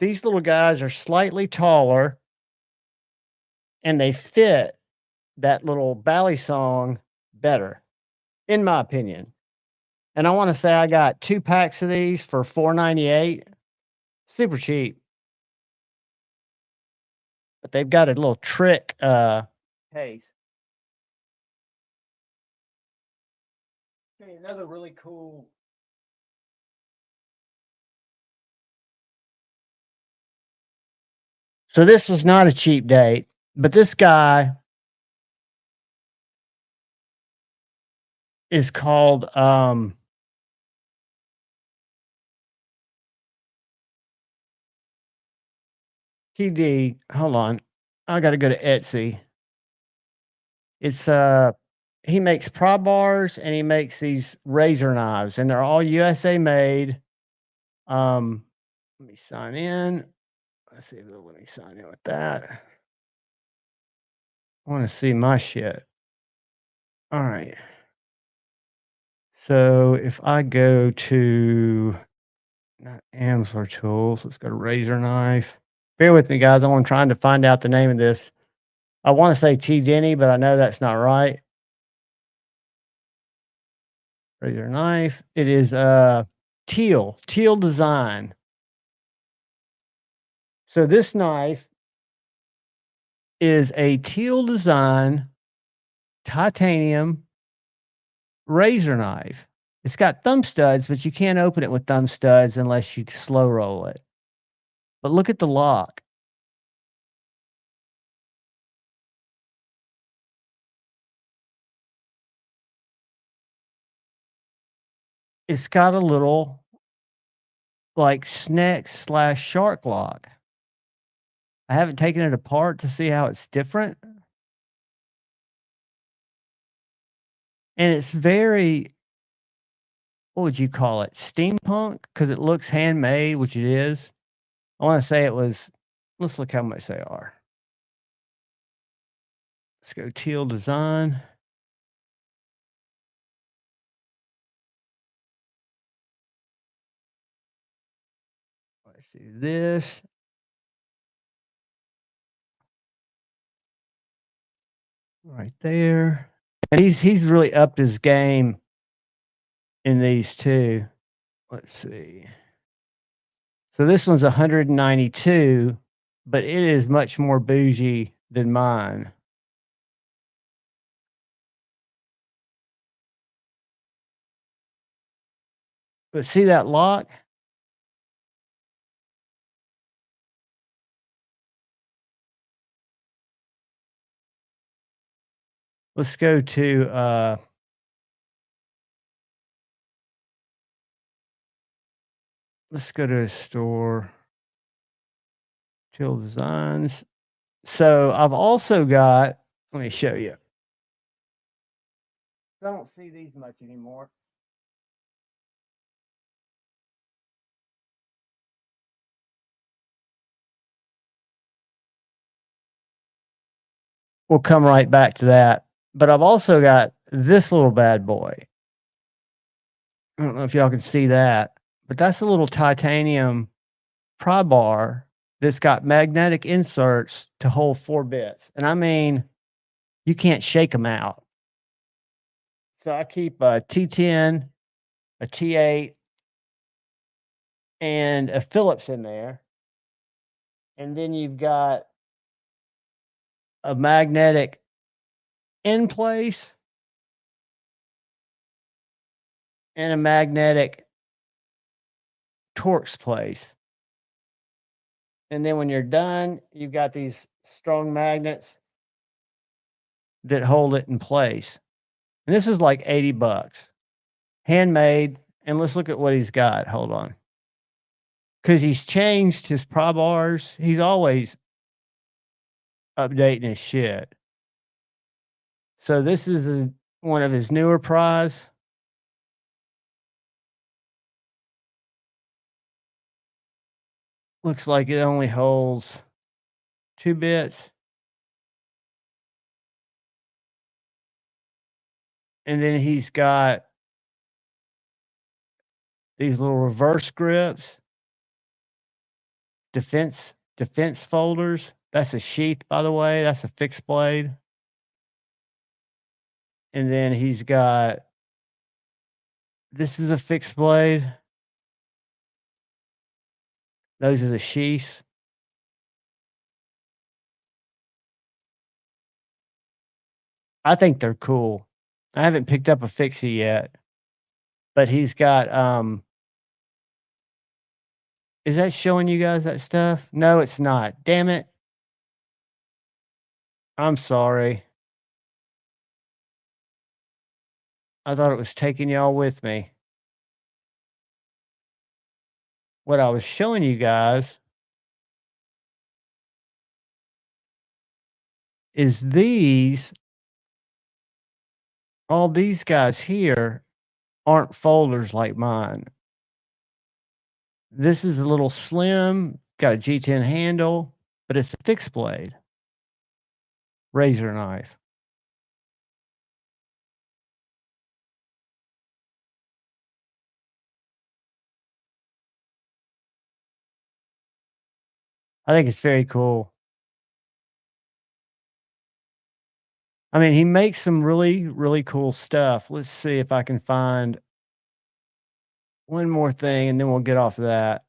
These little guys are slightly taller and they fit that little bally song better, in my opinion. And I want to say I got 2 packs of these for $4.98. Super cheap. But they've got a little trick case. Okay, another really cool. So this was not a cheap date, but this guy is called TD. Hold on. I got to go to Etsy. It's he makes pry bars and he makes these razor knives and they're all USA made. Let me sign in. Let's see if they'll let me sign in with that. I want to see my shit. All right. So if I go to not Amsler tools, let's go to razor knife. Bear with me, guys. I'm trying to find out the name of this. I want to say T Denny, but I know that's not right. Razor knife. It is teal design. So this knife is a teal design titanium razor knife. It's got thumb studs, but you can't open it with thumb studs unless you slow roll it. But look at the lock. It's got a little like snake/shark lock. I haven't taken it apart to see how it's different. And it's very, what would you call it? Steampunk? Because it looks handmade, which it is. I want to say it was, let's look how much they are. Let's go teal design. Let's see this. Right there. And he's really upped his game in these too. Let's see. So this one's 192, but it is much more bougie than mine. But see that lock? Let's go to let's go to a store. Teal Designs. So I've also got, let me show you. I don't see these much anymore. We'll come right back to that. But I've also got this little bad boy. I don't know if y'all can see that, but that's a little titanium pry bar that's got magnetic inserts to hold 4 bits. And I mean, you can't shake them out. So I keep a T10, a T8, and a Phillips in there. And then you've got a magnetic in place and a magnetic Torx place. And then when you're done, you've got these strong magnets that hold it in place. And this is like 80 bucks. Handmade. And let's look at what he's got. Hold on. Because he's changed his pry bars. He's always updating his shit. So this is one of his newer pries. Looks like it only holds 2 bits. And then he's got these little reverse grips defense folders. That's a sheath, by the way. That's a fixed blade. And then he's got this is a fixed blade. Those are the sheaths. I think they're cool. I haven't picked up a fixie yet, but he's got is that showing you guys that stuff? No, it's not. Damn it. I'm sorry. I thought it was taking y'all with me. What I was showing you guys is all these guys here aren't folders like mine. This is a little slim, got a G10 handle, but it's a fixed blade razor knife. I think it's very cool. I mean, he makes some really, really cool stuff. Let's see if I can find one more thing and then we'll get off of that.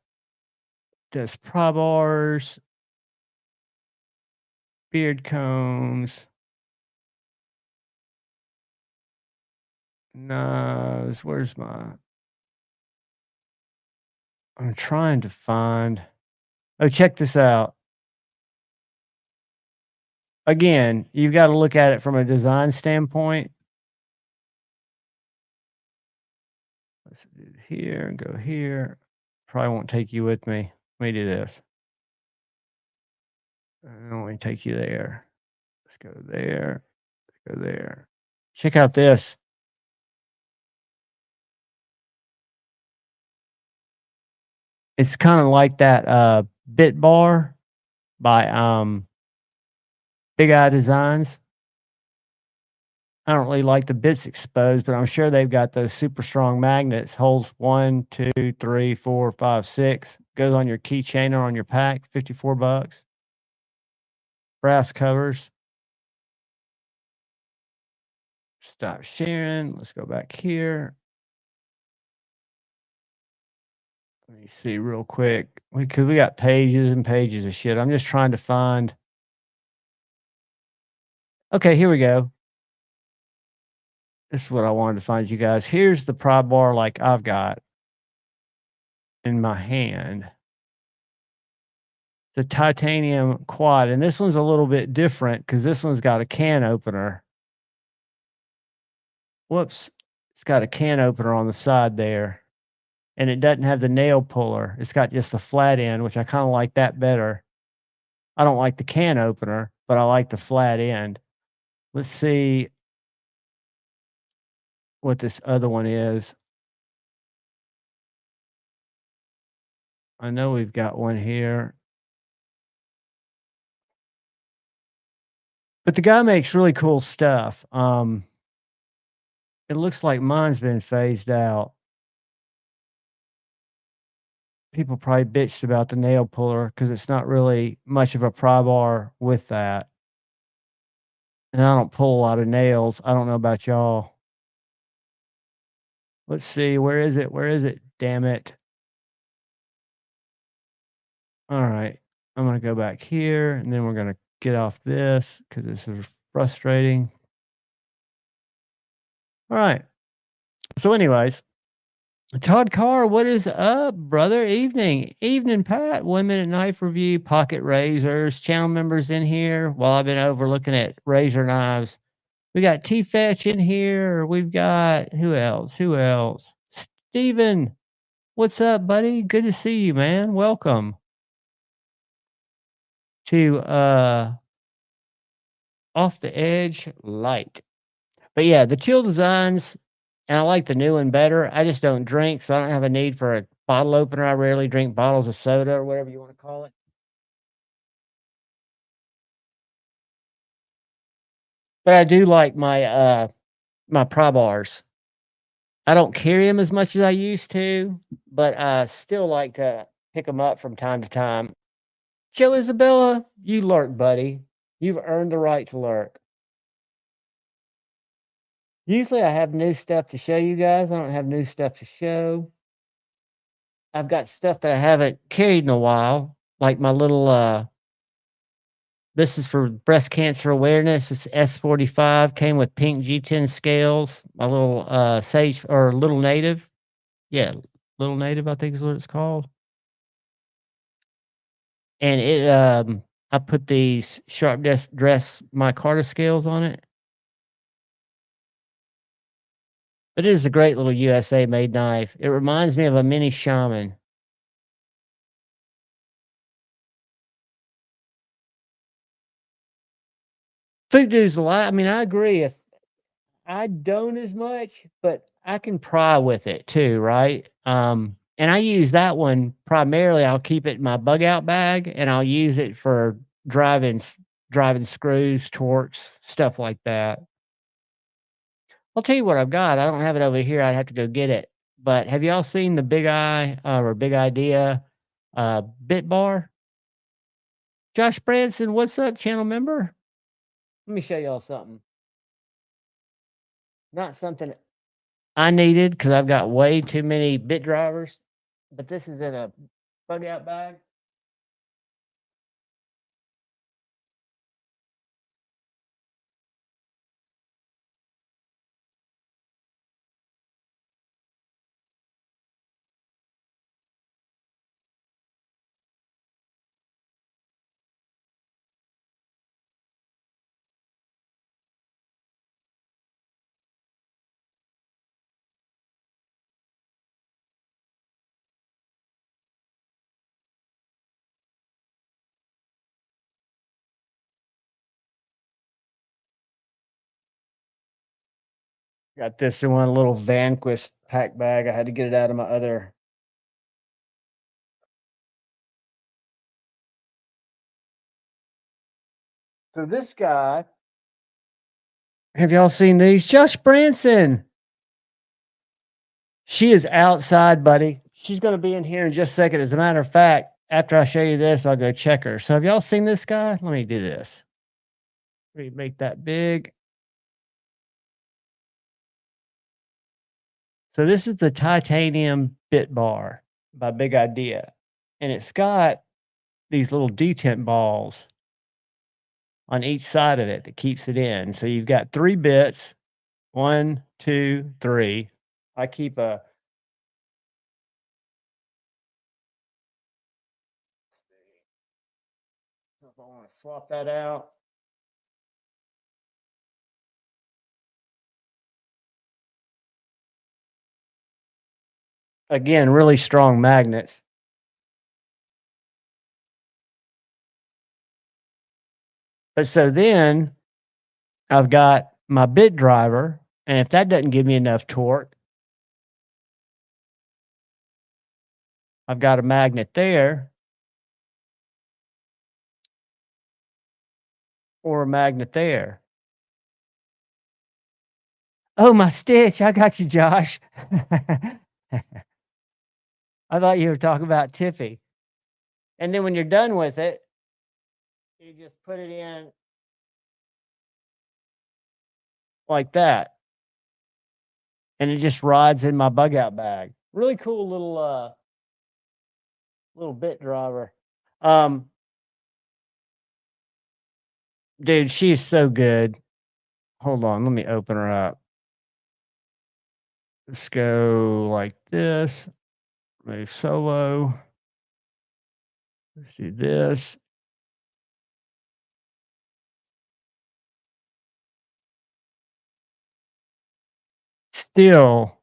Does pry bars, beard combs, knives. Where's my? I'm trying to find. Oh, check this out. Again, you've got to look at it from a design standpoint. Let's do it here and go here. Probably won't take you with me. Let me do this. I only take you there. Let's go there. Let's go there. Check out this. It's kind of like that bit bar by Big Eye Designs. I don't really like the bits exposed, but I'm sure they've got those super strong magnets. Holds 1, 2, 3, 4, 5, 6. Goes on your keychain or on your pack. $54. Brass covers. Stop sharing. Let's go back here. Let me see real quick. Because we got pages and pages of shit. I'm just trying to find. Okay, here we go. This is what I wanted to find you guys. Here's the pry bar like I've got in my hand. The titanium quad. And this one's a little bit different because this one's got a can opener. Whoops. It's got a can opener on the side there. And it doesn't have the nail puller. It's got just a flat end, which I kind of like that better. I don't like the can opener, but I like the flat end. Let's see what this other one is. I know we've got one here. But the guy makes really cool stuff. It looks like mine's been phased out. People probably bitched about the nail puller because it's not really much of a pry bar with that. And I don't pull a lot of nails. I don't know about y'all. Let's see. Where is it? Where is it? Damn it. All right. I'm going to go back here and then we're going to get off this because this is frustrating. All right. So, anyways, Todd Carr, what is up, brother? Evening, Pat. 1 Minute Knife Review, pocket razors, channel members in here while I've been over looking at razor knives. We got T Fetch in here. We've got who else? Steven, what's up, buddy? Good to see you, man. Welcome to Off the Edge Lite. But yeah, the Chill Designs, and I like the new one better. I just don't drink, so I don't have a need for a bottle opener. I rarely drink bottles of soda or whatever you want to call it. But I do like my pry bars. I don't carry them as much as I used to, but I still like to pick them up from time to time. Joe Isabella, you lurk, buddy. You've earned the right to lurk. Usually I have new stuff to show you guys. I don't have new stuff to show. I've got stuff that I haven't carried in a while, like my little this is for breast cancer awareness. It's S45, came with pink G10 scales. My little sage or little native. Yeah, little native, I think is what it's called. And it I put these sharp dress micarta scales on it. But it is a great little USA made knife. It reminds me of a mini shaman. Food dude's a lot. I mean, I agree. If I don't as much, but I can pry with it too, right? And I use that one primarily. I'll keep it in my bug out bag, and I'll use it for driving screws, torques, stuff like that. I'll tell you what I've got. I don't have it over here. I'd have to go get it. But have y'all seen the Big Eye or Big Idea bit bar? Josh Branson, what's up, channel member? Let me show y'all something. Not something I needed because I've got way too many bit drivers, but this is in a bug out bag. Got this in one little Vanquist pack bag. I had to get it out of my other. So this guy, have y'all seen these? Josh Branson. She is outside, buddy. She's going to be in here in just a second. As a matter of fact, after I show you this, I'll go check her. So have y'all seen this guy? Let me do this. Let me make that big. So this is the titanium bit bar by Big Idea. And it's got these little detent balls on each side of it that keeps it in. So you've got 3 bits. 1, 2, 3. I keep a if I want to swap that out. Again, really strong magnets. But so then I've got my bit driver, and if that doesn't give me enough torque, I've got a magnet there or a magnet there. Oh, my stitch. I got you, Josh. I thought you were talking about Tiffy. And then when you're done with it, you just put it in like that. And it just rides in my bug out bag. Really cool little bit driver. Um, dude, she is so good. Hold on, let me open her up. Let's go like this. Move solo. Let's do this. Still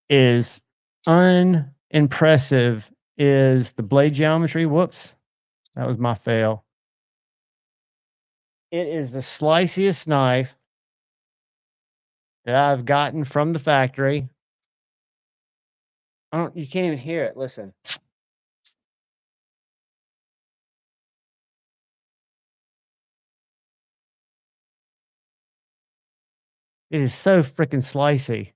is unimpressive is the blade geometry. Whoops, that was my fail. It is the sliciest knife that I've gotten from the factory. You can't even hear it. Listen. It is so freaking slicey.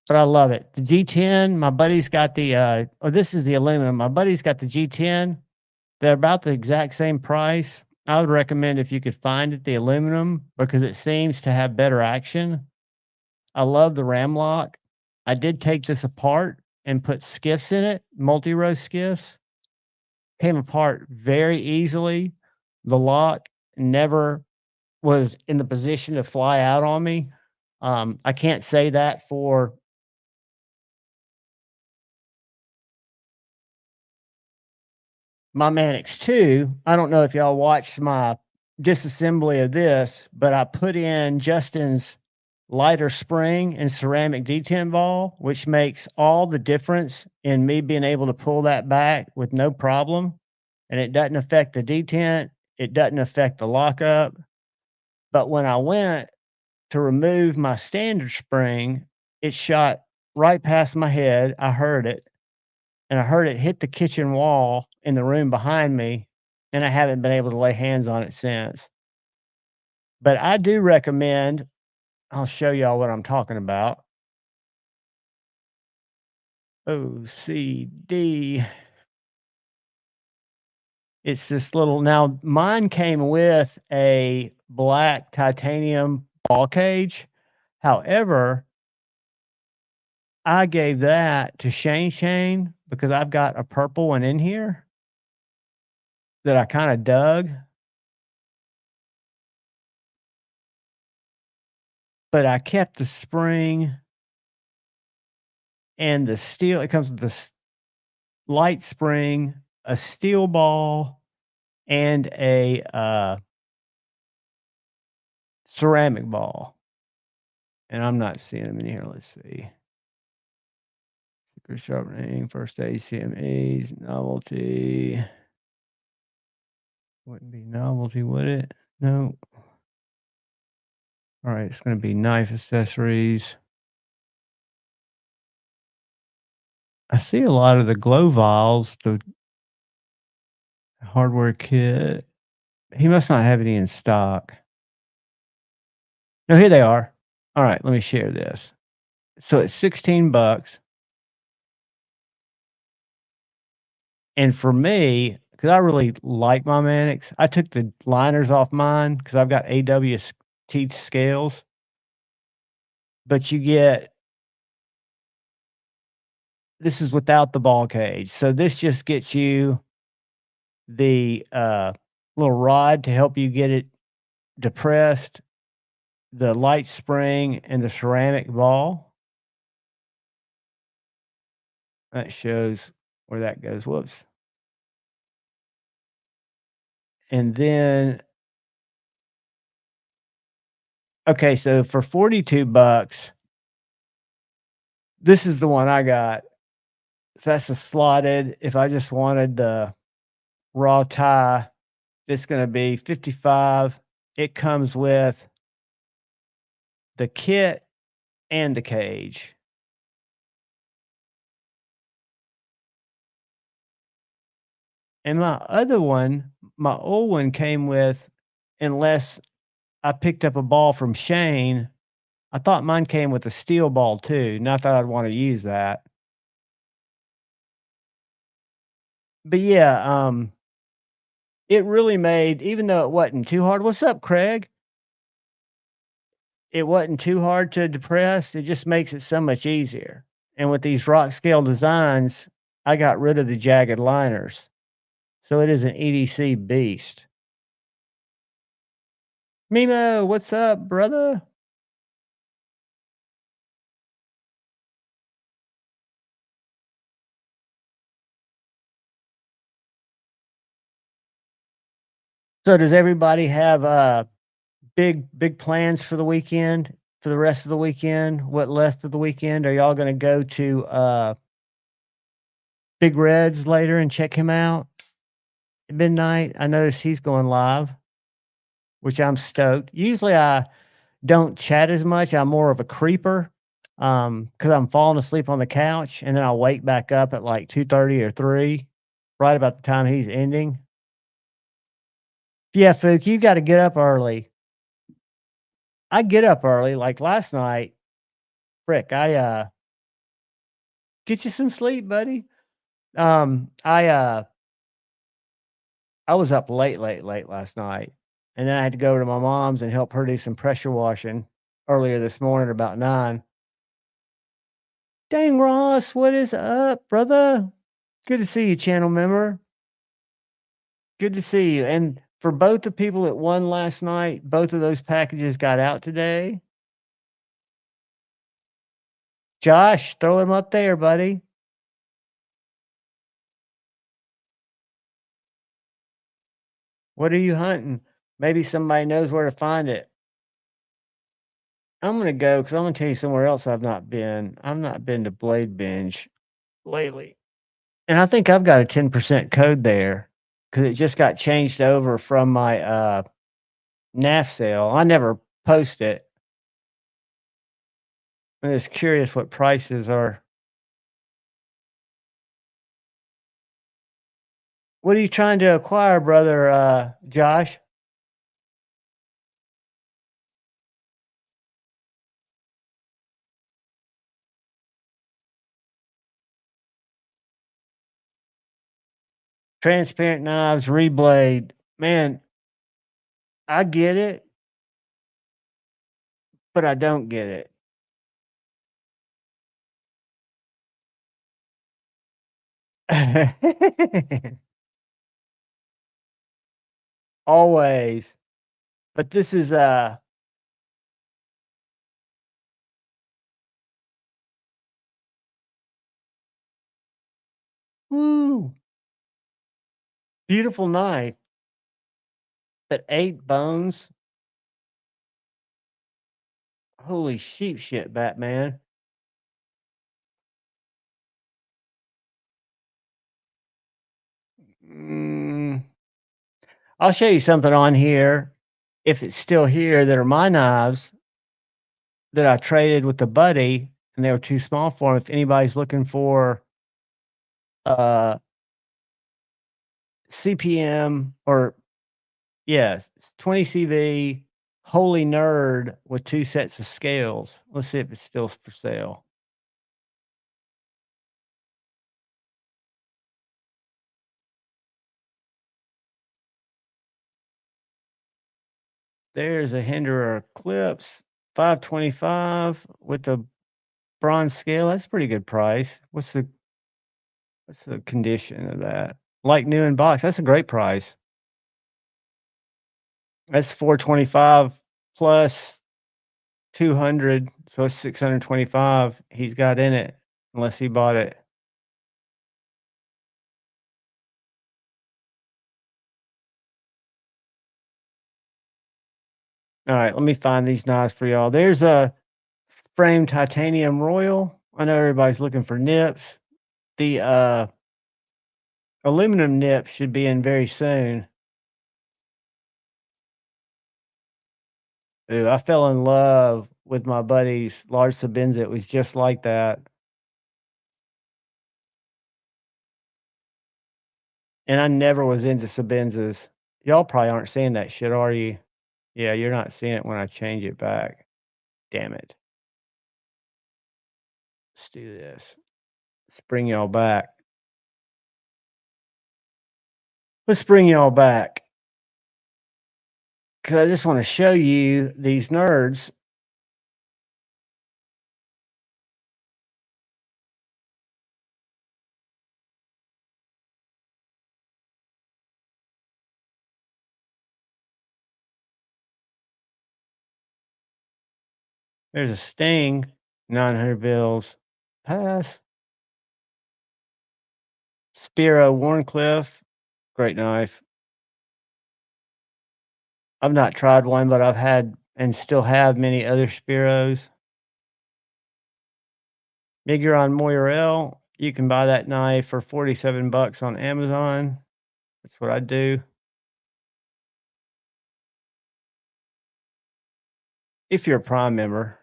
but I love it. The G10, my buddy's got the, this is the aluminum. My buddy's got the G10. They're about the exact same price. I would recommend if you could find it, the aluminum, because it seems to have better action. I love the ram lock. I did take this apart and put skiffs in it, multi-row skiffs. Came apart very easily. The lock never was in the position to fly out on me. I can't say that for my Mannix 2. I don't know if y'all watched my disassembly of this, but I put in Justin's lighter spring and ceramic detent ball, which makes all the difference in me being able to pull that back with no problem. And it doesn't affect the detent, it doesn't affect the lockup. But when I went to remove my standard spring, it shot right past my head. I heard it, and I heard it hit the kitchen wall in the room behind me, and I haven't been able to lay hands on it since. But I do recommend, I'll show y'all what I'm talking about. OCD. It's this little, now mine came with a black titanium ball cage. However, I gave that to Shane because I've got a purple one in here that I kind of dug, but I kept the spring and the steel. It comes with this light spring, a steel ball, and a ceramic ball. And I'm not seeing them in here. Let's see. Secret sharpening, first aid, CMEs, novelty. Wouldn't be novelty, would it? No. All right, it's going to be knife accessories. I see a lot of the glow vials, the hardware kit. He must not have any in stock. No, here they are. All right, let me share this. So it's $16. And for me, because I really like my Mannix, I took the liners off mine because I've got AWT scales. But you get, this is without the ball cage. So this just gets you the little rod to help you get it depressed, the light spring, and the ceramic ball. That shows where that goes. Whoops. And then, okay, so for $42, this is the one I got. So that's a slotted. If I just wanted the raw tie, it's going to be $55. It comes with the kit and the cage. And my other one, my old one came with, unless I picked up a ball from Shane, I thought mine came with a steel ball too. Not that I'd want to use that. But yeah, it really made, even though it wasn't too hard. What's up, Craig? It wasn't too hard to depress. It just makes it so much easier. And with these rock scale designs, I got rid of the jagged liners. So it is an EDC beast. Mimo, what's up, brother? So does everybody have big plans for the weekend, for the rest of the weekend? What left of the weekend? Are y'all gonna go to Big Reds later and check him out at midnight? I noticed he's going live, which I'm stoked. Usually I don't chat as much. I'm more of a creeper because I'm falling asleep on the couch and then I'll wake back up at like 2:30 or 3, right about the time he's ending. Yeah, Fook, you got to get up early. I get up early. Like last night, frick, Get you some sleep, buddy. I was up late last night, and then I had to go to my mom's and help her do some pressure washing earlier this morning about 9. Dang, Ross, what is up, brother? Good to see you, channel member. Good to see you. And for both the people that won last night, both of those packages got out today. Josh, throw him up there, buddy. What are you hunting? Maybe somebody knows where to find it. I'm gonna go because I'm gonna tell you somewhere else I've not been. I've not been to Blade Binge lately. And I think I've got a 10% code there because it just got changed over from my NAF sale. I never post it. I'm just curious what prices are. What are you trying to acquire, brother Josh? Transparent knives, reblade. Man, I get it, but I don't get it. Always. But this is woo, beautiful knife. But 8 bones. Holy sheep shit, Batman. Mm, I'll show you something on here, if it's still here, that are my knives that I traded with a buddy, and they were too small for him. If anybody's looking for uh CPM or yes, 20 CV Holy Nerd with 2 sets of scales. Let's see if it's still for sale. There's a Hinderer Eclipse 525 with the bronze scale. That's a pretty good price. What's the condition of that? Like new in box. That's a great price. That's 425 plus 200, so it's 625 he's got in it, unless he bought it. All right, let me find these knives for y'all. There's a framed titanium royal. I know everybody's looking for nips. The aluminum nip should be in very soon. Ooh, I fell in love with my buddy's large Sabenza. It was just like that. And I never was into Sabenzas. Y'all probably aren't seeing that shit, are you? Yeah, you're not seeing it when I change it back. Damn it. Let's do this. Let's bring y'all back. Let's bring y'all back. Because I just want to show you these nerds. There's a Sting, 900 bills. Pass. Spiro Warncliffe, great knife. I've not tried one, but I've had and still have many other Spiros. Miguron Moirel, you can buy that knife for 47 bucks on Amazon. That's what I do. If you're a Prime member.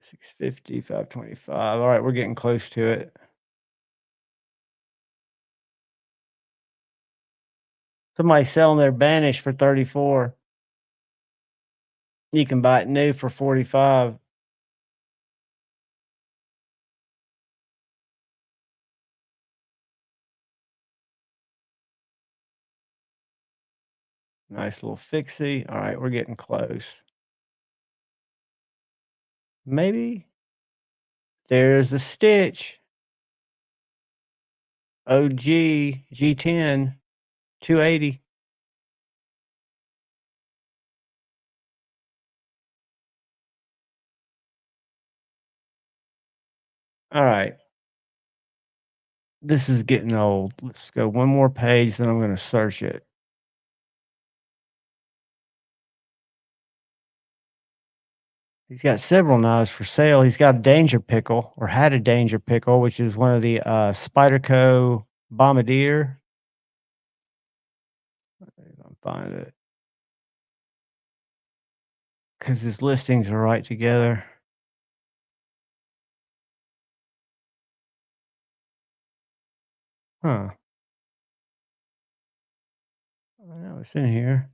650, 525. All right, we're getting close to it. Somebody's selling their Banish for 34. You can buy it new for 45. Nice little fixie. All right, we're getting close. Maybe there's a stitch. OG G10 280. All right. This is getting old. Let's go one more page, then I'm going to search it. He's got several knives for sale. He's got a danger pickle, or had a danger pickle, which is one of the Spyderco Bombardier. I'll find it because his listings are right together. Huh. I know it's in here.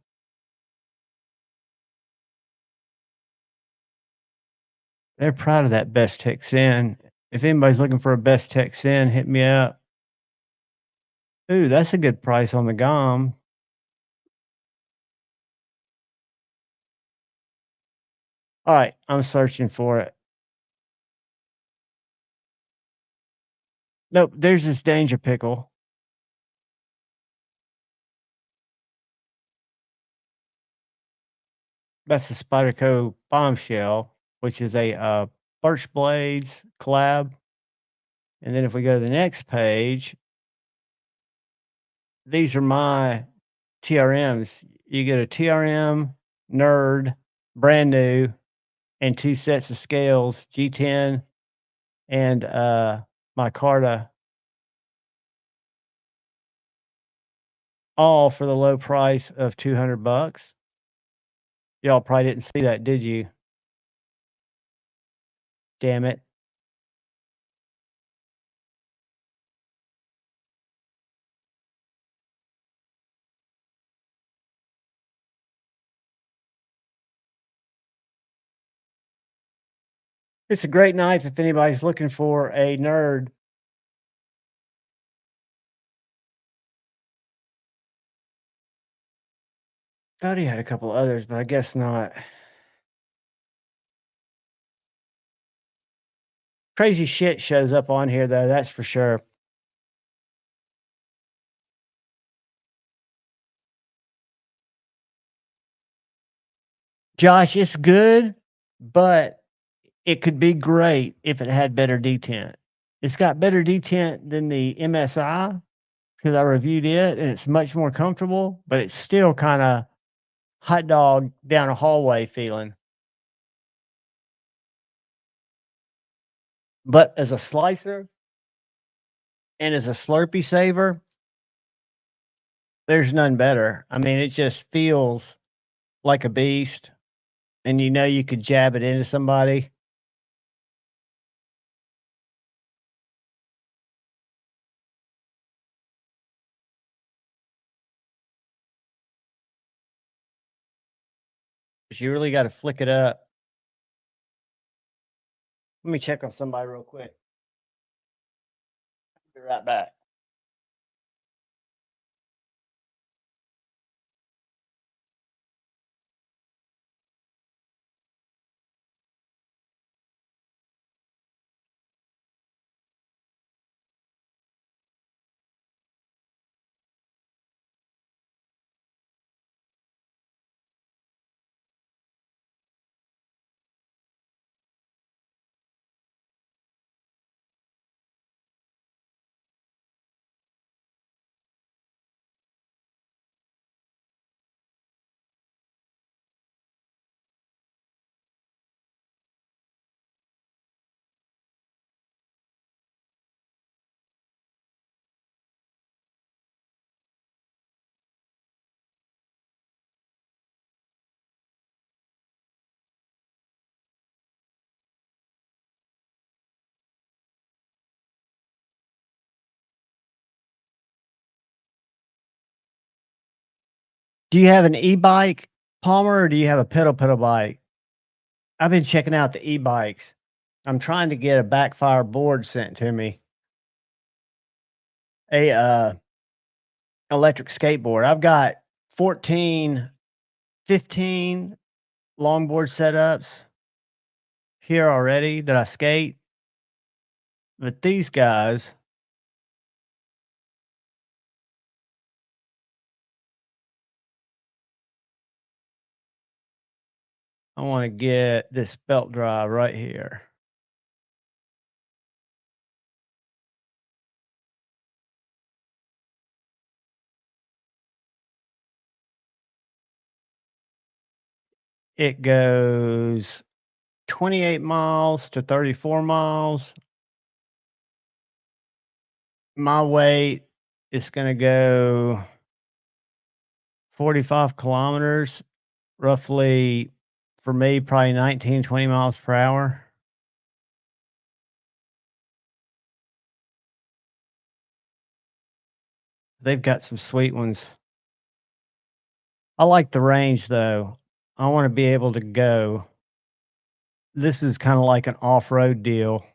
They're proud of that Best Texan. If anybody's looking for a Best Texan, hit me up. Ooh, that's a good price on the GOM. All right, I'm searching for it. Nope, there's this danger pickle. That's the Spyderco Bombshell, which is a Birch Blades collab. And then if we go to the next page, these are my TRMs. You get a TRM Nerd, brand new, and 2 sets of scales, G10 and micarta, all for the low price of $200. Y'all probably didn't see that, did you? Damn it. It's a great knife if anybody's looking for a nerd. Thought he had a couple others, but I guess not. Crazy shit shows up on here, though, that's for sure. Josh, it's good, but it could be great if it had better detent. It's got better detent than the MSI because I reviewed it and it's much more comfortable, but it's still kind of hot dog down a hallway feeling. But as a slicer and as a Slurpee saver, there's none better. I mean, it just feels like a beast, and you know you could jab it into somebody. But you really got to flick it up. Let me check on somebody real quick. Be right back. Do you have an e-bike, Palmer, or do you have a pedal bike? I've been checking out the e-bikes. I'm trying to get a backfire board sent to me. A electric skateboard. I've got 14, 15 longboard setups here already that I skate. But these guys, I want to get this belt drive right here. It goes 28 miles to 34 miles. My weight is going to go 45 kilometers, roughly for me, probably 19, 20 miles per hour. They've got some sweet ones. I like the range though. I want to be able to go. This is kind of like an off-road deal,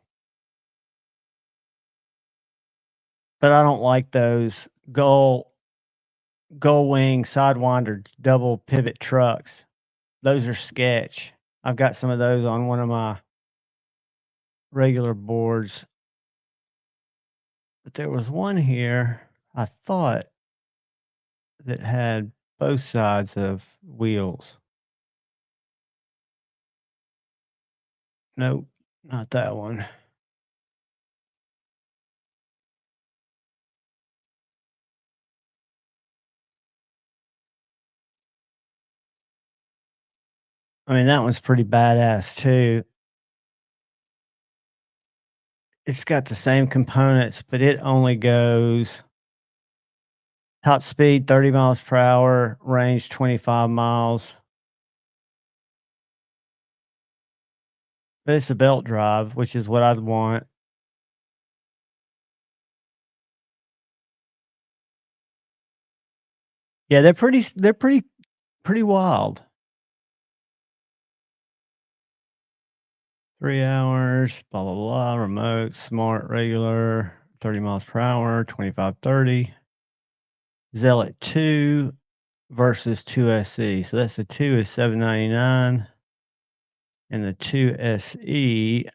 but I don't like those gull wing sidewinder double pivot trucks. Those are sketch. I've got some of those on one of my regular boards. But there was one here I thought that had both sides of wheels. Nope, not that one. I mean, that one's pretty badass too. It's got the same components, but it only goes top speed 30 miles per hour, range 25 miles. But it's a belt drive, which is what I'd want. Yeah, they're pretty wild. 3 hours, blah blah blah, remote, smart, regular, 30 miles per hour, 25, 30. Zealot 2 versus 2SE. So that's the 2 is $7.99 and the 2SE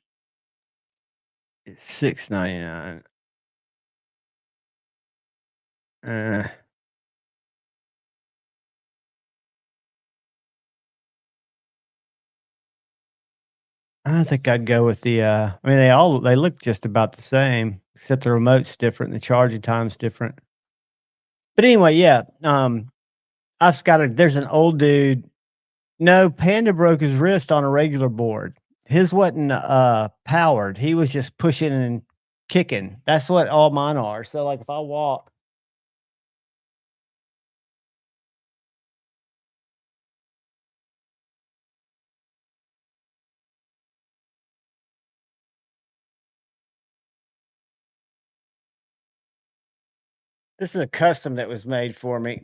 is $6.99. Uh, I think I'd go with the I mean they look just about the same, except the remote's different and the charging time's different. But anyway, yeah, I've got a there's an old dude. No, Panda broke his wrist on a regular board. His wasn't powered. He was just pushing and kicking. That's what all mine are. So like if I walk, this is a custom that was made for me.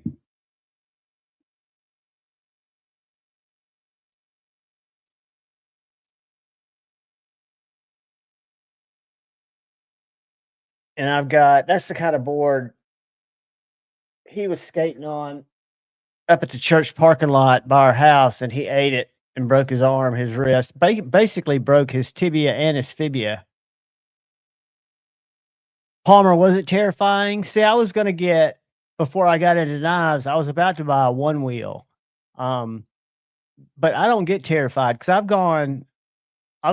And I've got that's the kind of board he was skating on up at the church parking lot by our house, and he ate it and broke his arm, his wrist, basically broke his tibia and his fibia. Palmer, was it terrifying? See, I was going to get before I got into knives. I was about to buy a one wheel, um, but I don't get terrified because I've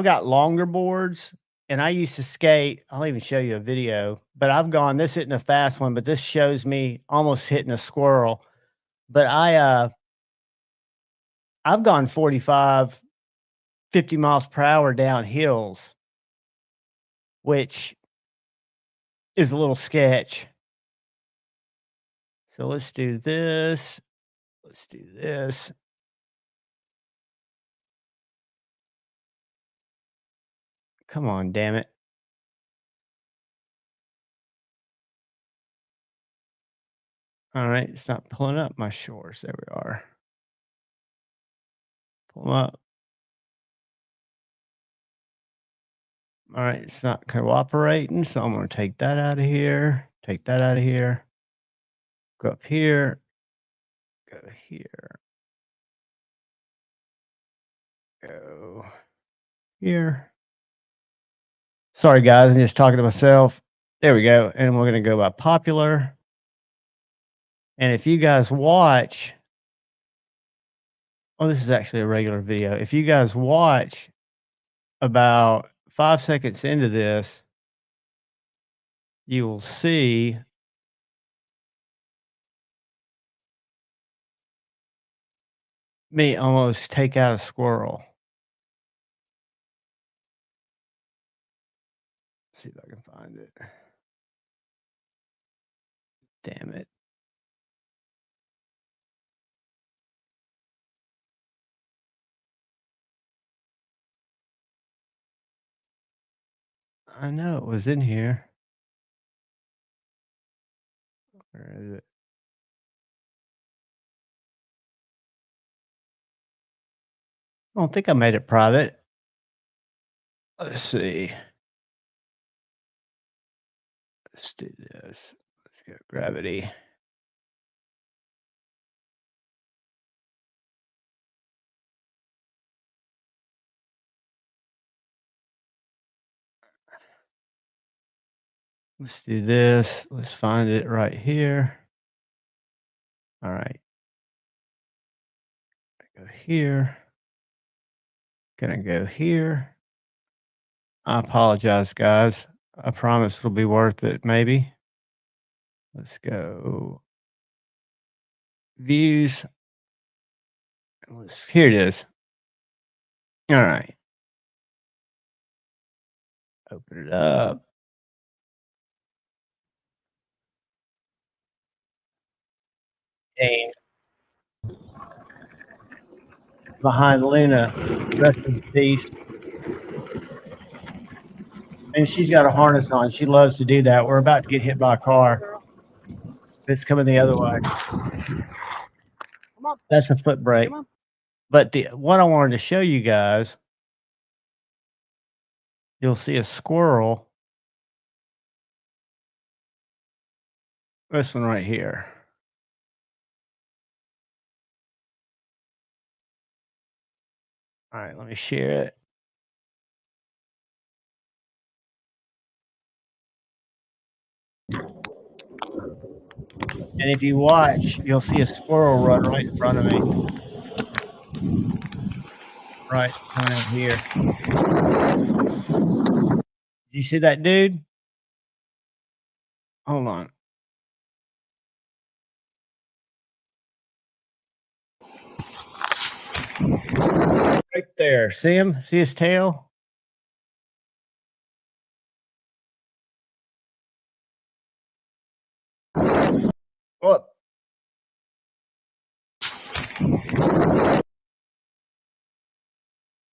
got longer boards, and I used to skate. I'll even show you a video, but I've gone. This isn't a fast one, but this shows me almost hitting a squirrel. But I've gone 45, 50 miles per hour down hills, which is a little sketch. So let's do this. Let's do this. Come on, damn it. All right, it's not pulling up my shores. There we are. Pull 'em up. All right, it's not cooperating, so I'm going to take that out of here. Take that out of here. Go up here. Go here. Go here. Sorry, guys. I'm just talking to myself. There we go. And we're going to go by popular. And if you guys watch, oh, this is actually a regular video. If you guys watch about 5 seconds into this, you will see me almost take out a squirrel. Let's see if I can find it. Damn it. I know it was in here. Where is it? I don't think I made it private. Let's see. Let's do this. Let's go gravity. Let's do this. Let's find it right here. All right. Go here. Gonna go here. I apologize, guys. I promise it'll be worth it, maybe. Let's go views. Here it is. All right. Open it up. And behind Luna, rest in peace. And she's got a harness on. She loves to do that. We're about to get hit by a car. It's coming the other way. That's a foot brake. But what I wanted to show you guys, you'll see a squirrel. This one right here. All right, let me share it. And if you watch, you'll see a squirrel run right in front of me. Right, coming out here. Did you see that dude? Hold on. Right there. See him? See his tail? Whoop.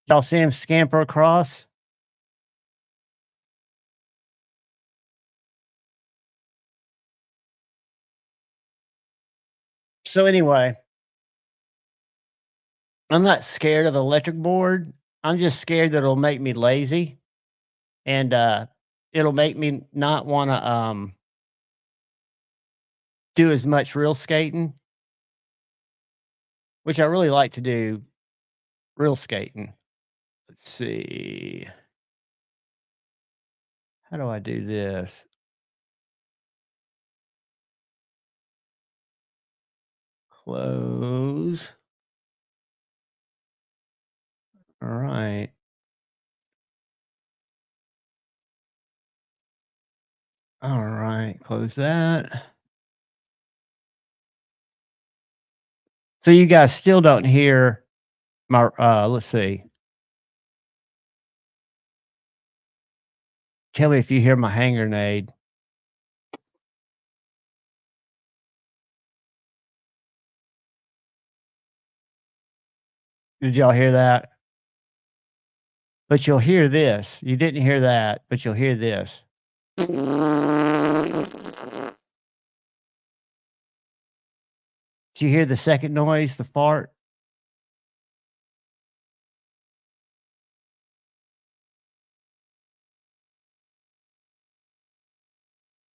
Y'all see him scamper across? So anyway, I'm not scared of the electric board. I'm just scared that it'll make me lazy, and it'll make me not want to do as much real skating, which I really like to do real skating. Let's see. How do I do this? Close. All right. All right. Close that. So you guys still don't hear my, let's see. Tell me if you hear my hand grenade. Did y'all hear that? But you'll hear this. You didn't hear that, but you'll hear this. Did you hear the second noise, the fart?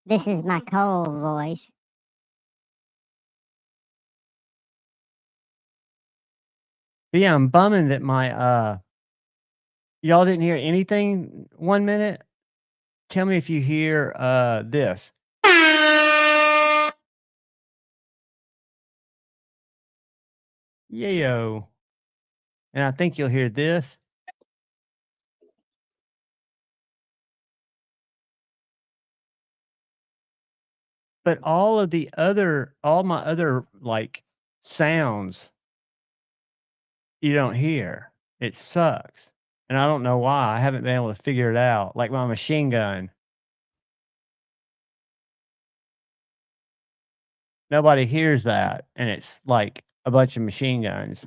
This is my cold voice. But yeah, I'm bumming that my y'all didn't hear anything 1 minute. Tell me if you hear this. Yayo. And I think you'll hear this. But all my other like sounds you don't hear. It sucks. And I don't know why. I haven't been able to figure it out. Like my machine gun. Nobody hears that. And it's like a bunch of machine guns.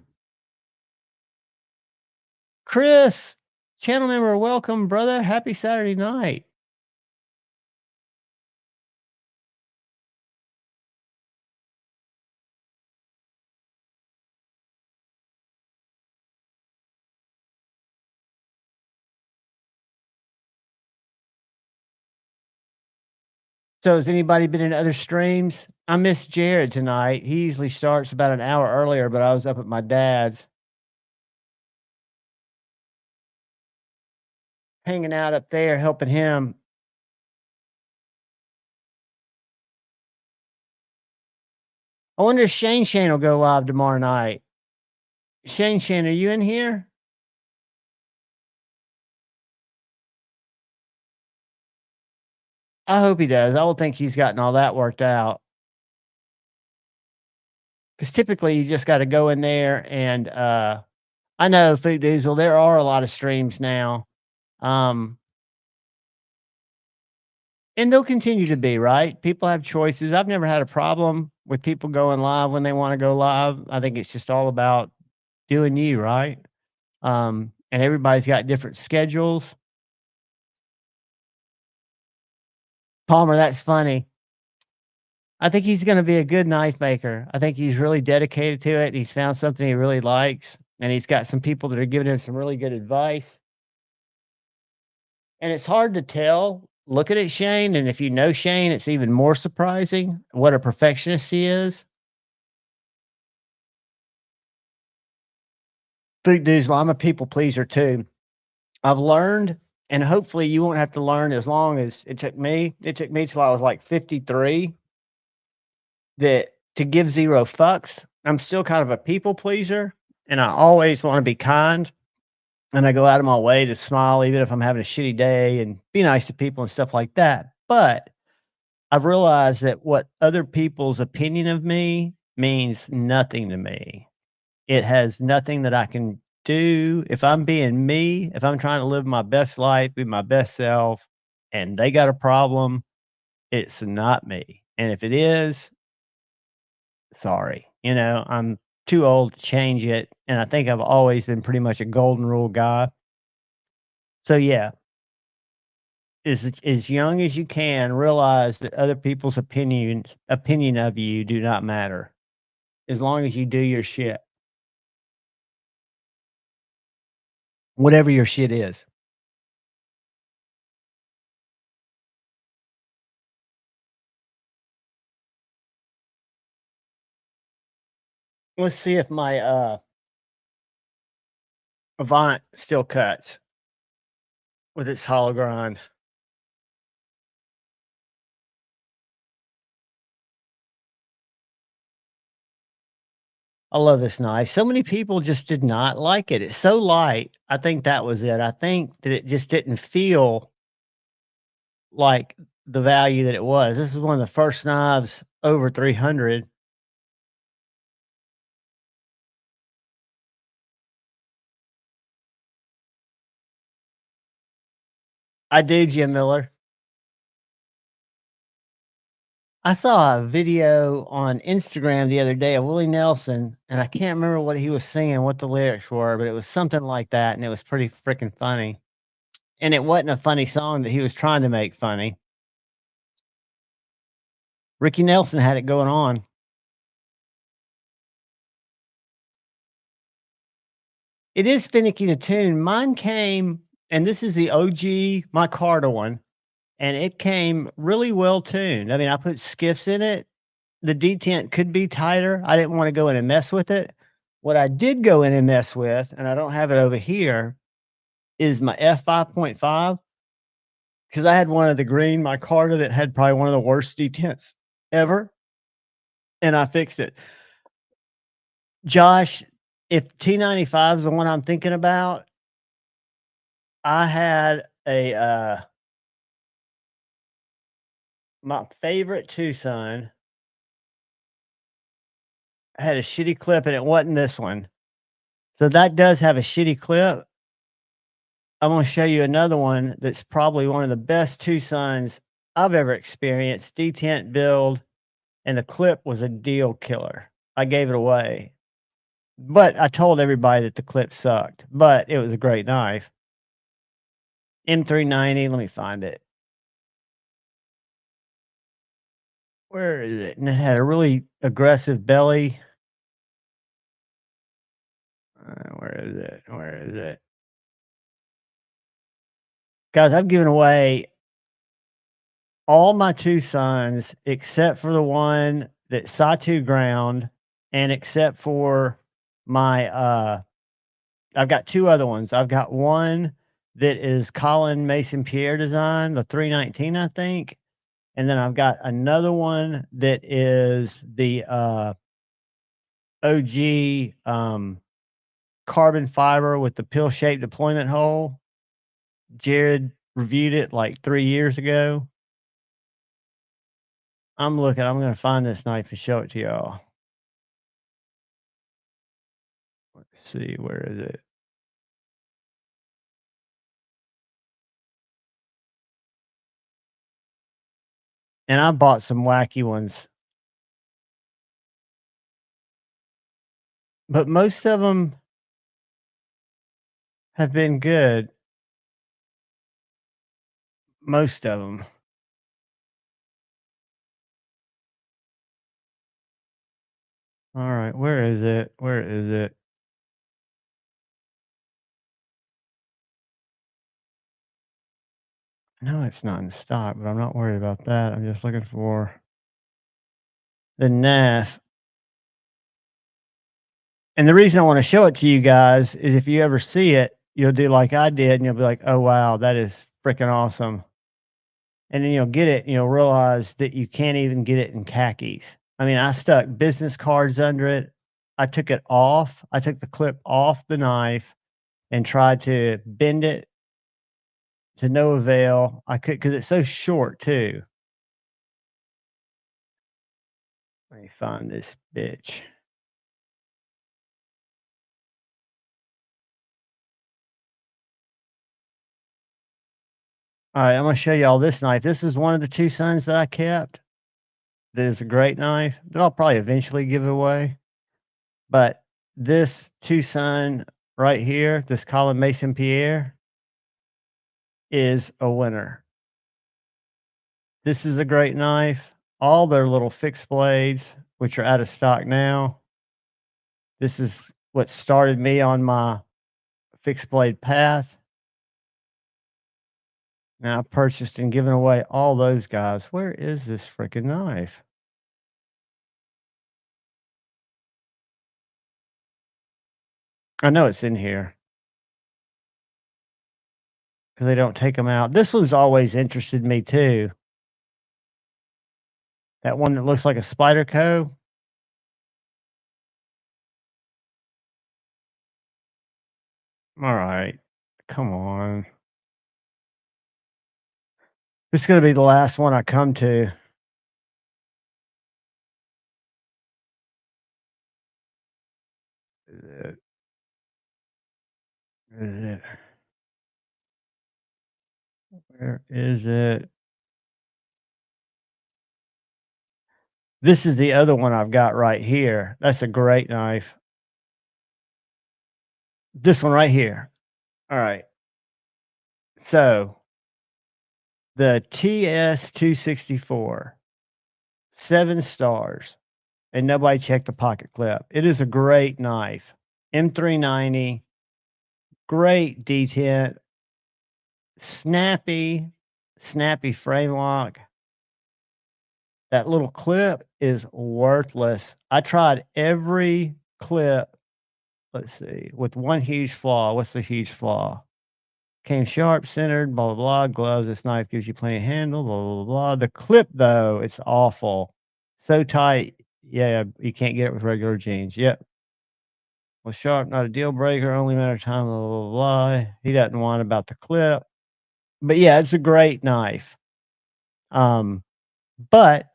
Chris, channel member, welcome, brother. Happy Saturday night. So has anybody been in other streams? I missed Jared tonight. He usually starts about an hour earlier, but I was up at my dad's hanging out up there helping him. I wonder if Shane will go live tomorrow night. Shane, are you in here? I hope he does. I don't think he's gotten all that worked out. Because typically you just got to go in there and I know Food Diesel, there are a lot of streams now. Um, and they'll continue to be, right? People have choices. I've never had a problem with people going live when they want to go live. I think it's just all about doing you, right? And everybody's got different schedules. Palmer, that's funny. I think he's going to be a good knife maker. I think he's really dedicated to it. He's found something he really likes, and he's got some people that are giving him some really good advice. And it's hard to tell looking at Shane. And if you know Shane, it's even more surprising what a perfectionist he is. Big dudes, I'm a people pleaser too. I've learned, and hopefully you won't have to learn as long as it took me. It took me till I was like 53 that to give zero fucks. I'm still kind of a people pleaser, and I always want to be kind. And I go out of my way to smile, even if I'm having a shitty day, and be nice to people and stuff like that. But I've realized that what other people's opinion of me means nothing to me. It has nothing that I can do. If I'm being me, if I'm trying to live my best life, be my best self, and they got a problem, it's not me. And if it is, sorry. I'm too old to change it. And I think I've always been pretty much a golden rule guy. So yeah, as young as you can, realize that other people's opinion of you do not matter as long as you do your shit, whatever your shit is. Let's see if my Avant still cuts with its hollow grind. I love this knife. So many people just did not like it. It's so light. I think that was it. I think that it just didn't feel like the value that it was. This is one of the first knives over 300. I do, Jim Miller. I saw a video on Instagram the other day of Willie Nelson, and I can't remember what he was singing, what the lyrics were, but it was something like that, and it was pretty freaking funny. And it wasn't a funny song that he was trying to make funny. Ricky Nelson had it going on. It is finicky to tune. Mine came, and this is the OG micarta one, and it came really well tuned. I mean, I put skiffs in it. The detent could be tighter. I didn't want to go in and mess with it. What I did go in and mess with, and I don't have it over here, is my f5.5 because I had one of the green micarta that had probably one of the worst detents ever, and I fixed it. Josh, if T95 is the one I'm thinking about, I had my favorite Tucson had a shitty clip, and it wasn't this one. So that does have a shitty clip. I'm gonna show you another one that's probably one of the best Tucsons I've ever experienced. Detent build, and the clip was a deal killer. I gave it away, but I told everybody that the clip sucked, but it was a great knife. M390. Let me find it. Where is it? And it had a really aggressive belly. Where is it? Where is it? Guys, I've given away all my Tucsons except for the one that Satu ground, and except for my I've got two other ones. I've got one that is Colin Mason Pierre design, the 319, I think. And then I've got another one that is the OG carbon fiber with the pill shaped deployment hole. Jared reviewed it like 3 years ago. I'm going to find this knife and show it to y'all. Let's see, where is it? And I bought some wacky ones, but most of them have been good. Most of them. All right, where is it? Where is it? No, it's not in stock, but I'm not worried about that. I'm just looking for the NAF. And the reason I want to show it to you guys is if you ever see it, you'll do like I did, and you'll be like, oh, wow, that is freaking awesome. And then you'll get it, and you'll realize that you can't even get it in khakis. I mean, I stuck business cards under it. I took it off. I took the clip off the knife and tried to bend it to no avail. I could, because it's so short too. Let me find this bitch. All right, I'm going to show you all this knife. This is one of the Tucsons that I kept. That is a great knife that I'll probably eventually give away. But this Tucson right here, this Colin Mason Pierre, is a winner. This is a great knife. All their little fixed blades, which are out of stock now. This is what started me on my fixed blade path. Now I've purchased and given away all those guys. Where is this freaking knife? I know it's in here because they don't take them out. This one's always interested me too. That one that looks like a Spyderco. All right, come on. This is going to be the last one I come to. Is it? Is it? Where is it? This is the other one I've got right here. That's a great knife. This one right here. All right. So the TS264, 7 stars, and nobody checked the pocket clip. It is a great knife. M390, great detent, snappy, snappy frame lock. That little clip is worthless. I tried every clip let's see, with one huge flaw. What's the huge flaw? Came sharp, centered, blah, blah, blah. Gloves, this knife gives you plenty of handle, blah, blah, blah, blah. The clip, though, it's awful. So tight. Yeah, you can't get it with regular jeans. Yep. Well, sharp, not a deal breaker, only matter of time, blah, blah, blah, blah. He doesn't want about the clip. But yeah, it's a great knife. But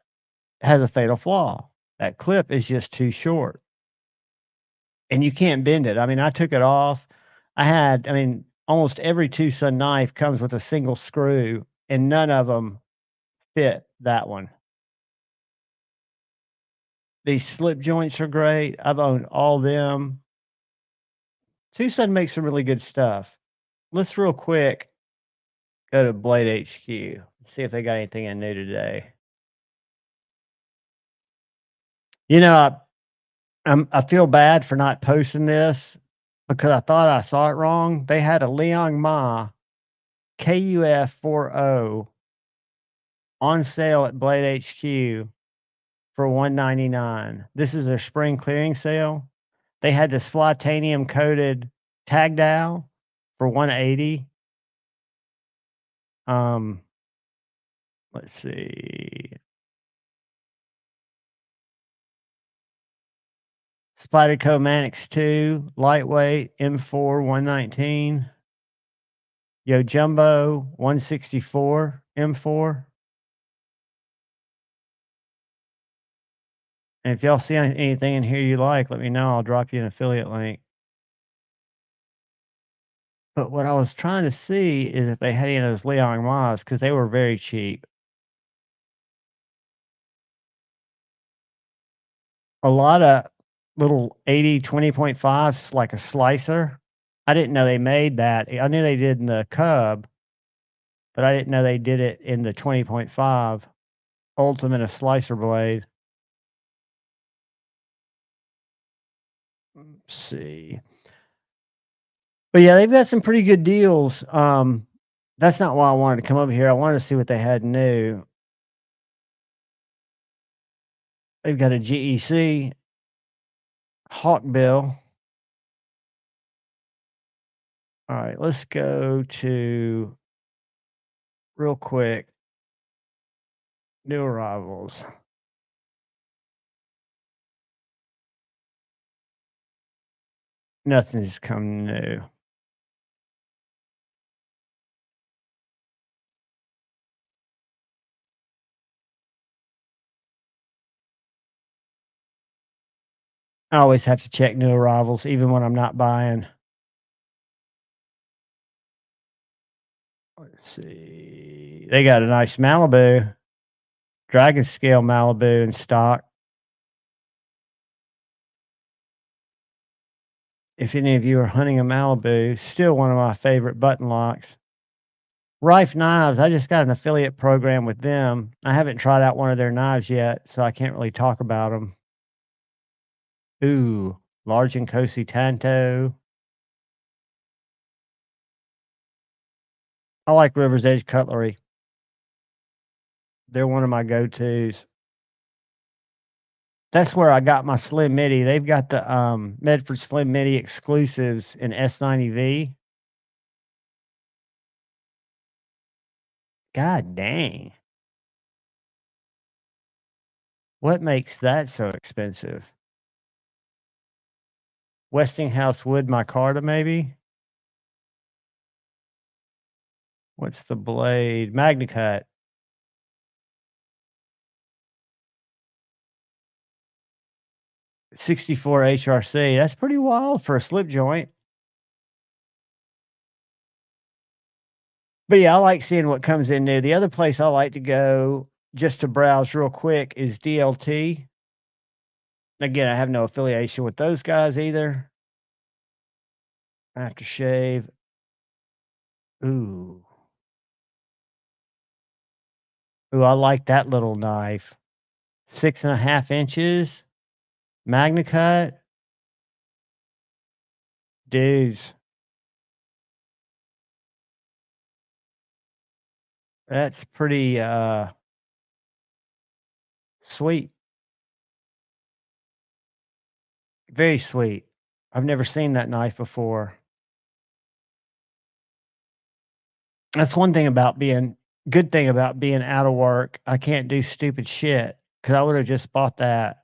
has a fatal flaw. That clip is just too short and you can't bend it. I mean, I took it off. Almost every two-son knife comes with a single screw and none of them fit that one. These slip joints are great. I've owned all them. Tucson makes some really good stuff. Let's real quick go to Blade HQ, see if they got anything in new today. You know, I feel bad for not posting this because I thought I saw it wrong. They had a Liang Ma KUF 40 on sale at Blade HQ for $199. This is their spring clearing sale. They had this Flitanium coated tag dial for $180. Let's see. Spyderco Manix 2, lightweight, M4, 119. Yo Jumbo, 164, M4. And if y'all see anything in here you like, let me know. I'll drop you an affiliate link. But what I was trying to see is if they had any of those Liang Mas because they were very cheap. A lot of little 80 20.5s, like a slicer. I didn't know they made that. I knew they did in the Cub, but I didn't know they did it in the 20.5 Ultimate, a slicer blade. Let's see. But yeah, they've got some pretty good deals. That's not why I wanted to come over here. I wanted to see what they had new. They've got a GEC Hawkbill. All right, let's go to real quick new arrivals. Nothing's come new. I always have to check new arrivals, even when I'm not buying. Let's see. They got a nice Malibu, Dragon Scale Malibu in stock. If any of you are hunting a Malibu, still one of my favorite button locks. Rife Knives, I just got an affiliate program with them. I haven't tried out one of their knives yet, so I can't really talk about them. Ooh, Large and Cosi Tanto. I like River's Edge Cutlery. They're one of my go-tos. That's where I got my Slim Midi. They've got the Medford Slim Midi exclusives in S90V. God dang. What makes that so expensive? Westinghouse Wood Micarta, maybe? What's the blade? MagnaCut. 64 HRC. That's pretty wild for a slip joint. But yeah, I like seeing what comes in new. The other place I like to go just to browse real quick is DLT. Again, I have no affiliation with those guys either. Aftershave. Ooh. Ooh, I like that little knife. 6.5 inches. MagnaCut. Dudes. That's pretty sweet. Very sweet. I've never seen that knife before. That's one thing about being good thing about being out of work. I can't do stupid shit because I would have just bought that.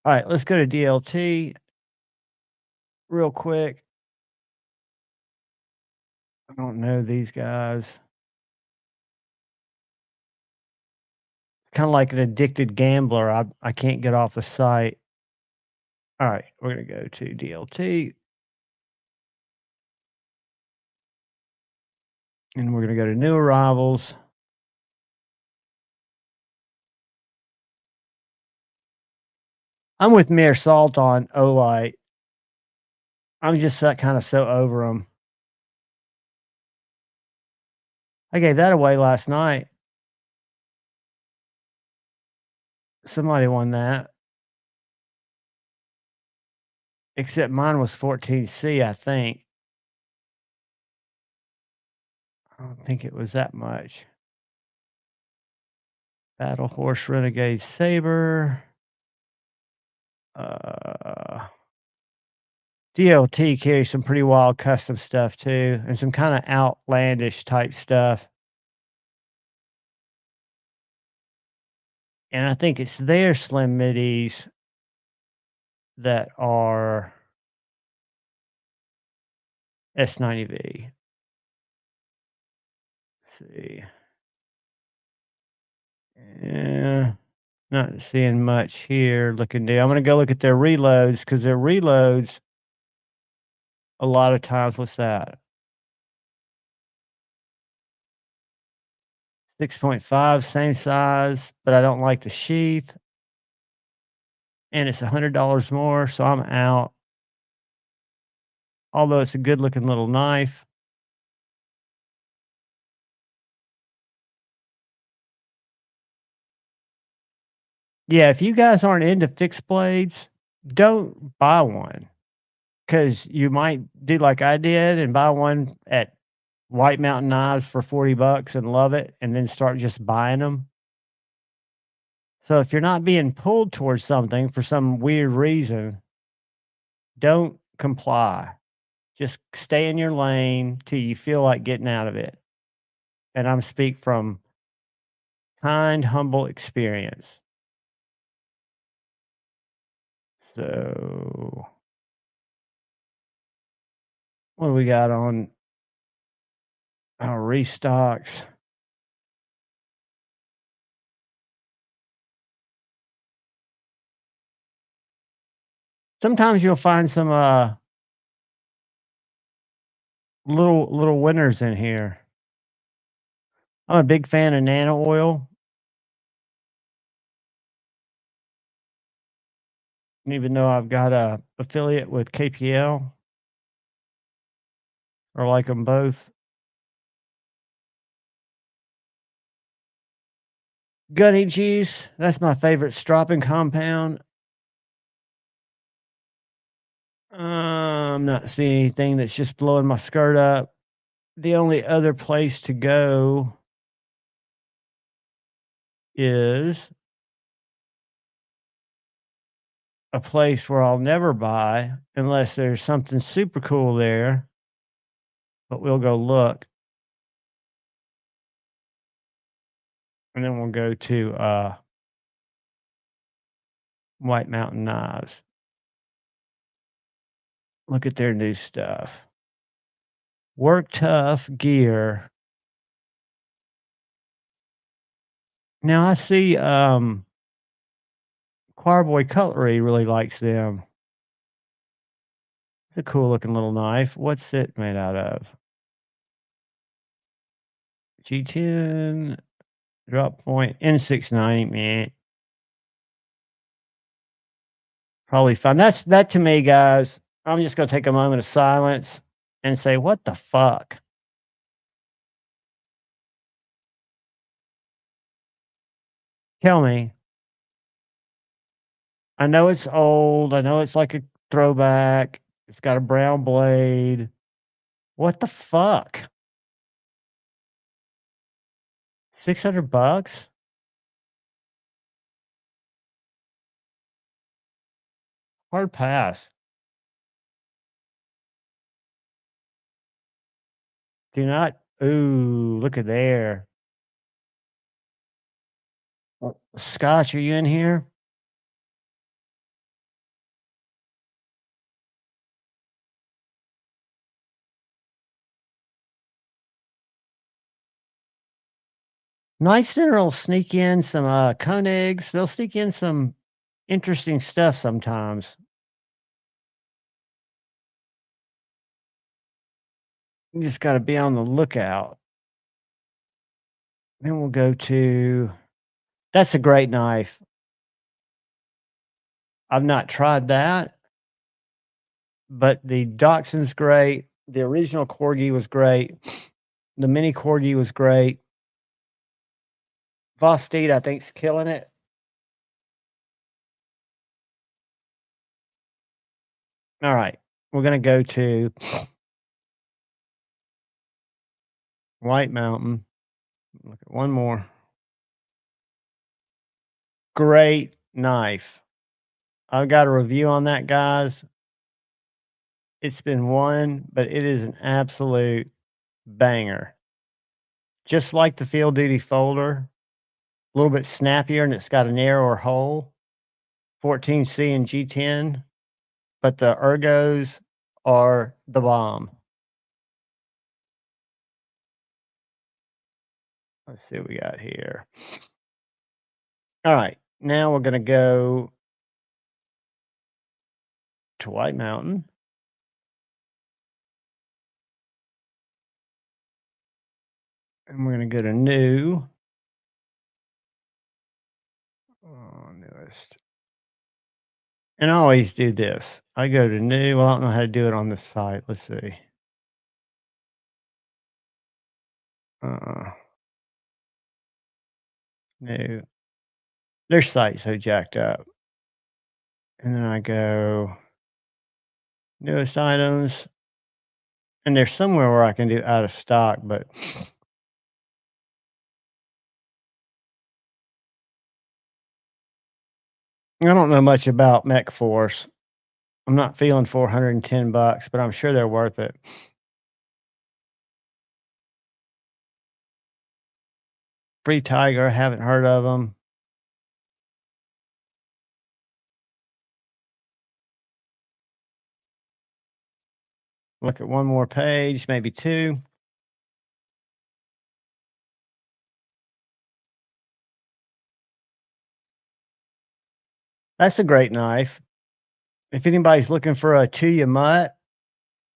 All right, let's go to DLT real quick. I don't know these guys. It's kind of like an addicted gambler. I can't get off the site. All right, we're gonna go to DLT and we're gonna go to new arrivals. I'm with Mere Salt on Lite. I'm just that kind of so over them. I gave that away last night. Somebody won that. Except mine was 14C, I think. I don't think it was that much. Battle Horse Renegade Saber. DLT carries some pretty wild custom stuff too, and some kind of outlandish type stuff. And I think it's their slim middies that are S90V. Let's see. Yeah, not seeing much here. Looking down. I'm going to go look at their reloads because their reloads, a lot of times, what's that? 6.5, same size, but I don't like the sheath. And it's $100 more, so I'm out. Although it's a good looking little knife. Yeah, if you guys aren't into fixed blades, don't buy one because you might do like I did and buy one at White Mountain Knives for $40 and love it, and then start just buying them. So if you're not being pulled towards something for some weird reason, don't comply. Just stay in your lane till you feel like getting out of it. And I'm speak from kind, humble experience. So what do we got on our restocks? Sometimes you'll find some little winners in here. I'm a big fan of nano oil, even though I've got a affiliate with KPL. Or like them both. Gunny juice, that's my favorite stropping compound. I'm not seeing anything that's just blowing my skirt up. The only other place to go is a place where I'll never buy unless there's something super cool there. But we'll go look. And then we'll go to White Mountain Knives. Look at their new stuff. Work tough gear. Now I see Choir Boy Cutlery really likes them. It's a cool looking little knife. What's it made out of? G10 drop point N690, man. Probably fun. That to me, guys. I'm just gonna take a moment of silence and say, what the fuck? Tell me. I know it's old. I know it's like a throwback. It's got a brown blade. What the fuck? $600? Hard pass. Do not. Ooh, look at there. Scotch, are you in here? Night Center will sneak in some Koenigs. They'll sneak in some interesting stuff sometimes. You just got to be on the lookout. Then we'll go to. That's a great knife. I've not tried that, but the Dachshund's great. The original Corgi was great. The mini Corgi was great. Vosteed, I think's killing it. All right, we're gonna go to White Mountain. Look at one more. Great knife. I've got a review on that, guys. It's been one, but it is an absolute banger. Just like the Field Duty folder, a little bit snappier, and it's got a narrower hole. 14C and G10, but the ergos are the bomb. Let's see what we got here. All right, now we're going to go to White Mountain. And we're going to go to new. Oh, newest. And I always do this. I go to new. Well, I don't know how to do it on this site. Let's see. New. Their site's so jacked up. And then I go newest items. And there's somewhere where I can do out of stock, but I don't know much about Mech Force. I'm not feeling $410, but I'm sure they're worth it. Free Tiger, I haven't heard of them. Look at one more page, maybe two. That's a great knife. If anybody's looking for a Chuya mutt,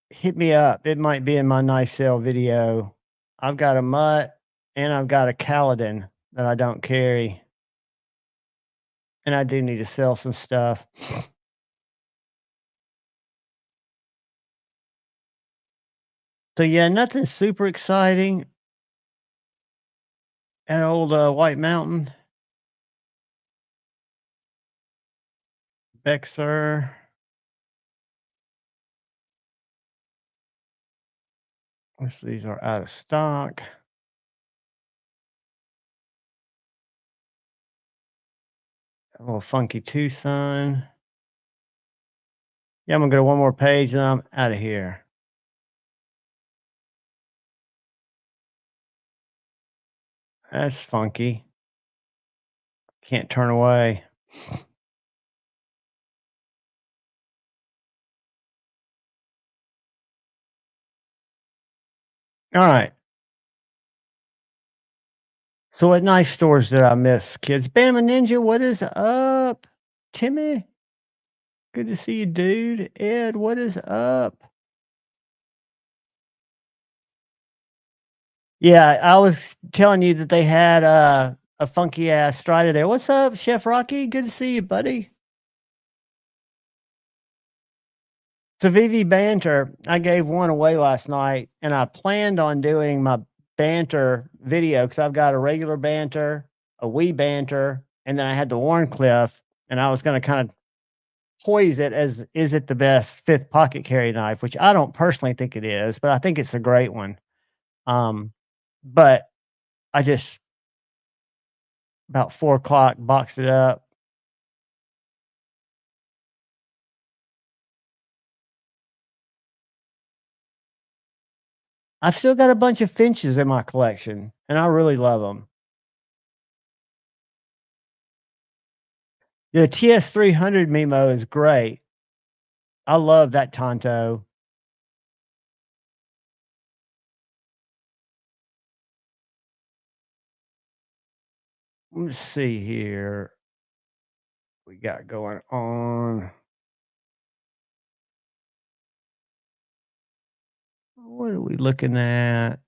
hit me up. It might be in my knife sale video. I've got a mutt and I've got a Caledon that I don't carry. And I do need to sell some stuff. So yeah, nothing super exciting at old White Mountain. Bexar. These are out of stock. A little funky Tucson. Yeah, I'm gonna go to one more page and I'm out of here. That's funky. Can't turn away. All right. So what knife stores did I miss, kids? Bama Ninja, what is up? Timmy, good to see you, dude. Ed, what is up? Yeah, I was telling you that they had a funky ass Strider there. What's up, Chef Rocky? Good to see you, buddy. So VV Banter, I gave one away last night, and I planned on doing my banter video because I've got a regular banter, a wee banter, and then I had the Warncliffe, and I was going to kind of poise it as is it the best fifth pocket carry knife, which I don't personally think it is, but I think it's a great one. But I just about 4 o'clock boxed it up, I've still got a bunch of Finches in my collection, and I really love them. The TS300 Mimo is great. I love that Tonto. Let's see here. We got going on. What are we looking at?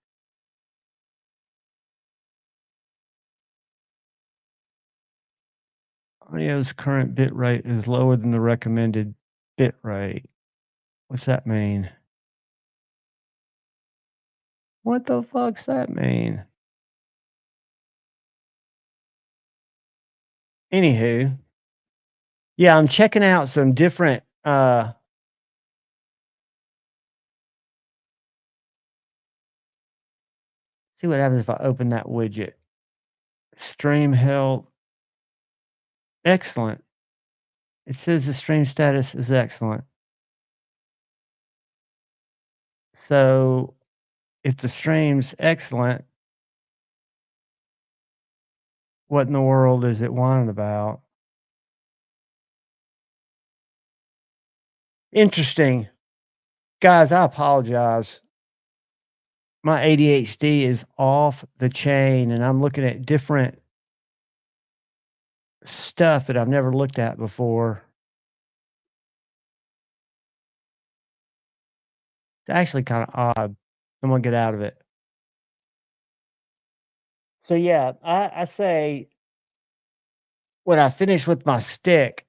Audio's current bit rate is lower than the recommended bit rate. What's that mean? What the fuck's that mean? Anywho, yeah, I'm checking out some different see what happens if I open that widget. Stream health. Excellent. It says the stream status is excellent. So if the stream's excellent, what in the world is it whining about? Interesting. Guys, I apologize. My ADHD is off the chain, and I'm looking at different stuff that I've never looked at before. It's actually kind of odd. I'm gonna get out of it. So yeah, I say when I finish with my stick,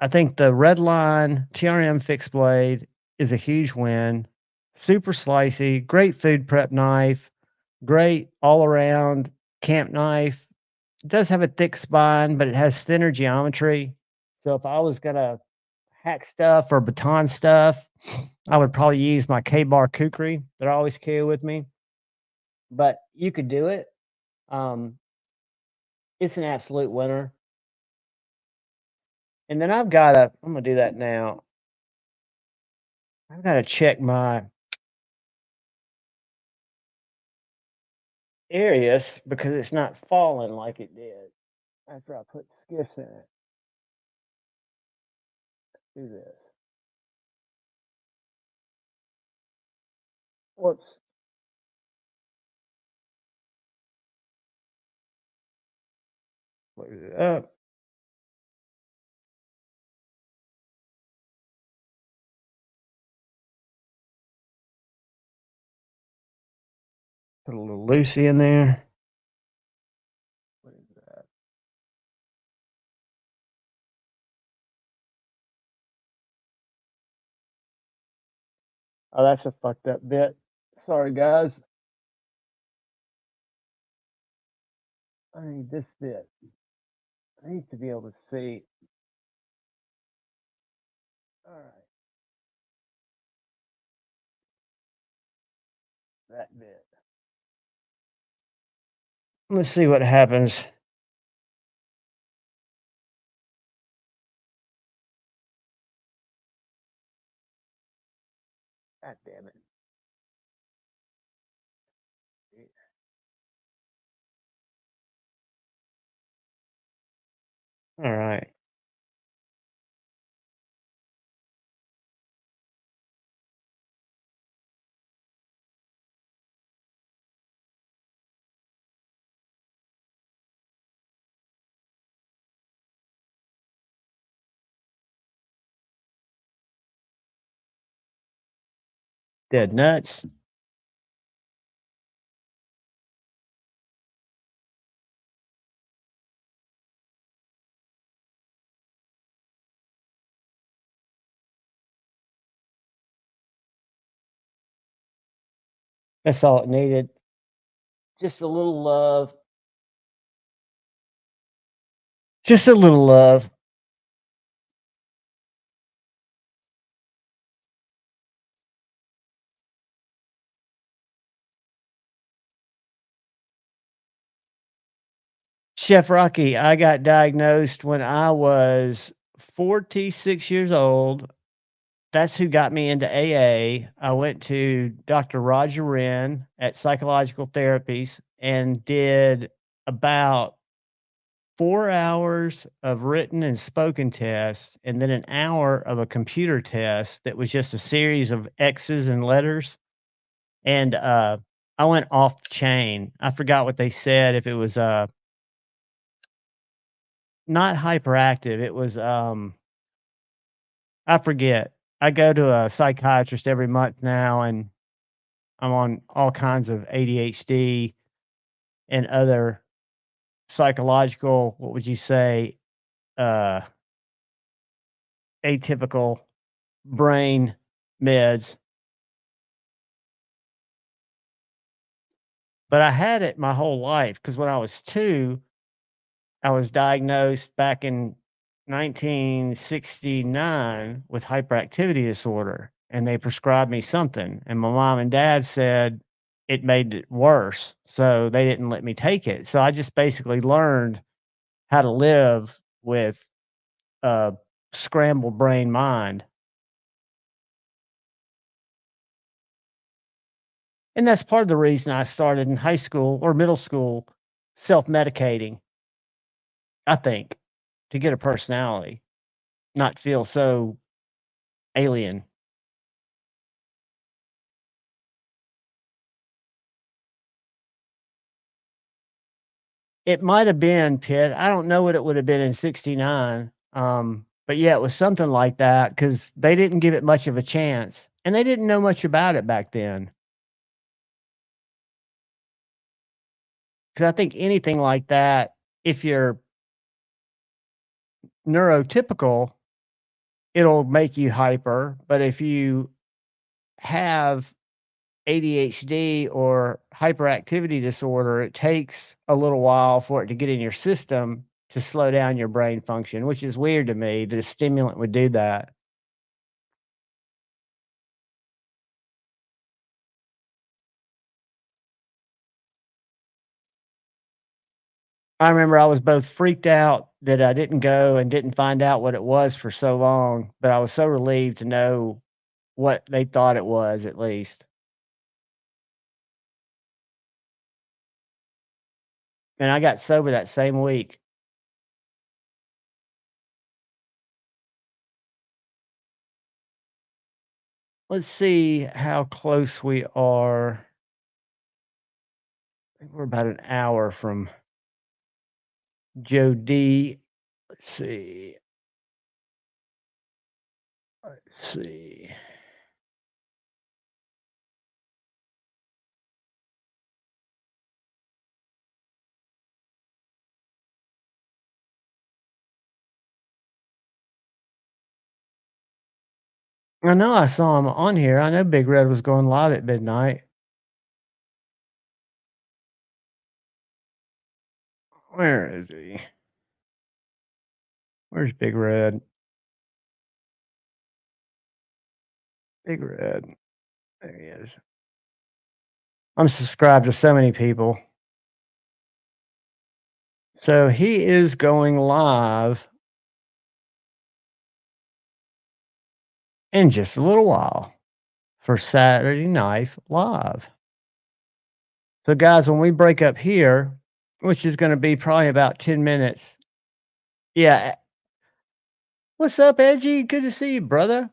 I think the red line TRM fixed blade is a huge win. Super slicey, great food prep knife, great all around camp knife. It does have a thick spine, but it has thinner geometry. So if I was gonna hack stuff or baton stuff, I would probably use my K-bar kukri that I always carry with me. But you could do it. Um, it's an absolute winner. And then I'm gonna do that now. I've got to check my Arius because it's not falling like it did after I put skiffs in it. Do this. Whoops. Close it up. Put a little Lucy in there. What is that? Oh, that's a fucked up bit. Sorry, guys. I need this bit. I need to be able to see. All right, that bit. Let's see what happens. God damn it. All right. Dead nuts. That's all it needed. Just a little love. Just a little love. Chef Rocky, I got diagnosed when I was 46 years old that's who got me into AA. I went to Dr. Roger Wren at Psychological Therapies and did about 4 hours of written and spoken tests, and then an hour of a computer test that was just a series of X's and letters. And I went off the chain. I forgot what they said. If it was not hyperactive, it was I forget. I go to a psychiatrist every month now, and I'm on all kinds of ADHD and other psychological, what would you say, uh, atypical brain meds. But I had it my whole life because when I was 2, I was diagnosed back in 1969 with hyperactivity disorder, and they prescribed me something, and my mom and dad said it made it worse, so they didn't let me take it. So I just basically learned how to live with a scrambled brain mind, and that's part of the reason I started in high school or middle school self-medicating, I think, to get a personality, not feel so alien. It might have been Pitt. I don't know what it would have been in '69, but yeah, it was something like that because they didn't give it much of a chance, and they didn't know much about it back then. Because I think anything like that, if you're neurotypical, it'll make you hyper, but if you have ADHD or hyperactivity disorder, it takes a little while for it to get in your system to slow down your brain function, which is weird to me that a stimulant would do that. I remember I was both freaked out that I didn't go and didn't find out what it was for so long, but I was so relieved to know what they thought it was at least. And I got sober that same week. Let's see how close we are. I think we're about an hour from Joe D. Let's see. Let's see. I know I saw him on here. I know Big Red was going live at midnight. Where is he? Where's Big Red? Big Red. There he is. I'm subscribed to so many people. So he is going live in just a little while for Saturday Night Live. So, guys, when we break up here, which is going to be probably about 10 minutes. Yeah. What's up, Edgy? Good to see you, brother.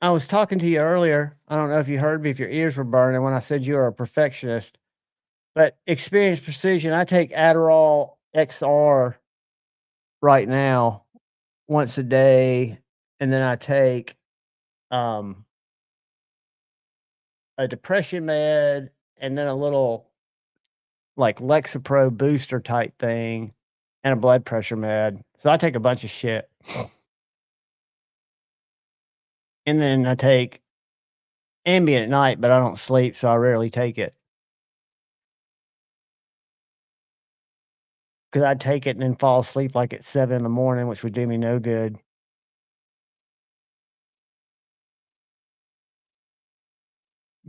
I was talking to you earlier. I don't know if you heard me, if your ears were burning when I said you are a perfectionist, but Experience Precision, I take Adderall XR right now once a day, and then I take um, a depression med and then a little like Lexapro booster type thing and a blood pressure med. So I take a bunch of shit. And then I take Ambien at night, but I don't sleep, so I rarely take it. Because I'd take it and then fall asleep like at 7 in the morning, which would do me no good.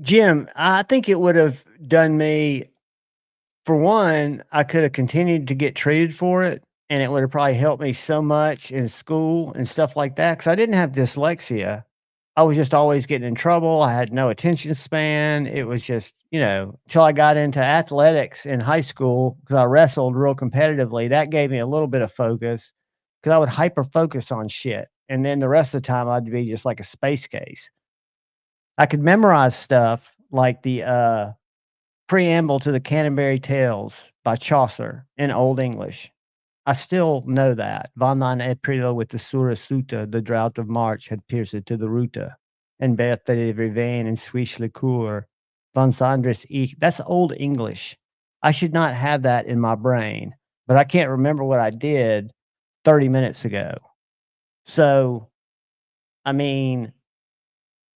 Jim, I think it would have done me, for one, I could have continued to get treated for it. and it would have probably helped me so much in school and stuff like that because I didn't have dyslexia. I was just always getting in trouble. I had no attention span. It was just, till I got into athletics in high school because I wrestled real competitively. That gave me a little bit of focus because I would hyper focus on shit. And then the rest of the time, I'd be just like a space case. I could memorize stuff like the preamble to the Canterbury Tales by Chaucer in Old English. I still know that. Van thine Aprilo with the Sura Suta, the drought of March had pierced to the Ruta, and Bertha de Rivain and Swish liqueur, Van Sandris ich. That's Old English. I should not have that in my brain, but I can't remember what I did 30 minutes ago. So, I mean,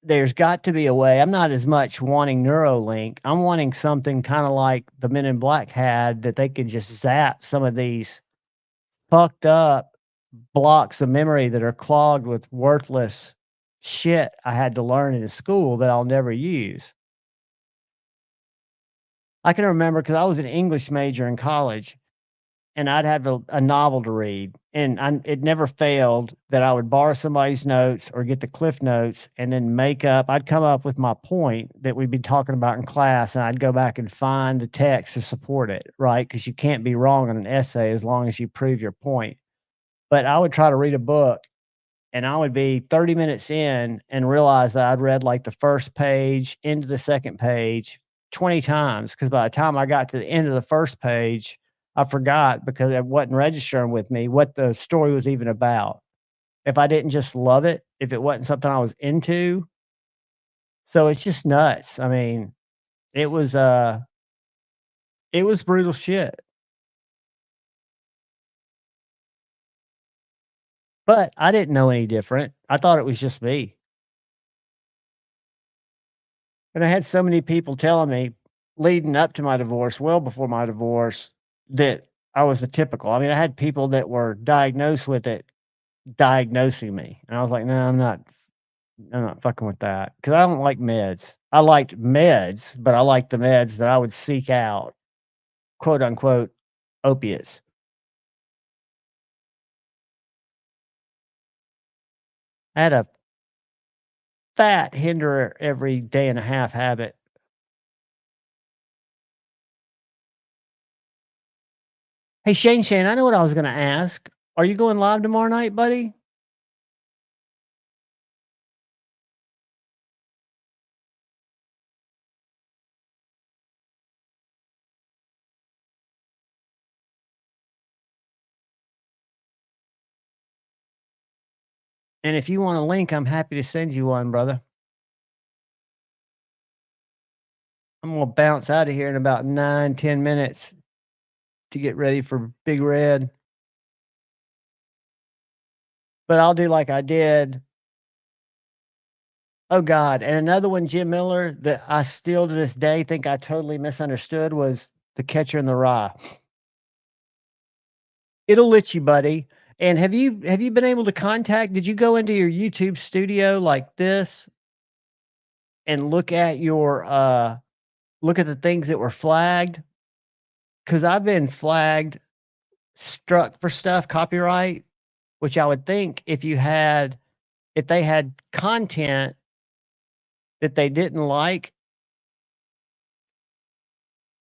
there's got to be a way. I'm not as much wanting Neuralink. I'm wanting something kind of like the Men in Black had that they could just zap some of these fucked up blocks of memory that are clogged with worthless shit I had to learn in school that I'll never use. I can remember because I was an English major in college and I'd have a novel to read. And it never failed that I would borrow somebody's notes or get the cliff notes and then I'd come up with my point that we'd be talking about in class and I'd go back and find the text to support it, right? Because you can't be wrong on an essay as long as you prove your point. But I would try to read a book and I would be 30 minutes in and realize that I'd read like the first page into the second page 20 times because by the time I got to the end of the first page, I forgot because it wasn't registering with me what the story was even about. If I didn't just love it, if it wasn't something I was into. So it's just nuts. I mean, it was uh it was brutal shit. But I didn't know any different. I thought it was just me. And I had so many people telling me leading up to my divorce, well before my divorce, that I was a typical. I mean, I had people that were diagnosed with it diagnosing me. And I was like, no, I'm not fucking with that because I don't like meds. I liked meds, but I liked the meds that I would seek out, quote unquote, opiates. I had a fat hinderer every day and a half habit. Hey, Shane, I know what I was going to ask. Are you going live tomorrow night, buddy? And if you want a link, I'm happy to send you one, brother. I'm gonna bounce out of here in about 9, 10 minutes to get ready for Big Red. But I'll do like I did. Oh God. And another one, Jim Miller, that I still to this day think I totally misunderstood was The Catcher in the Rye. It'll let you, buddy. And have you been able to did you go into your YouTube studio like this and look at the things that were flagged? Because I've been flagged, struck for stuff, copyright, which I would think if they had content that they didn't like,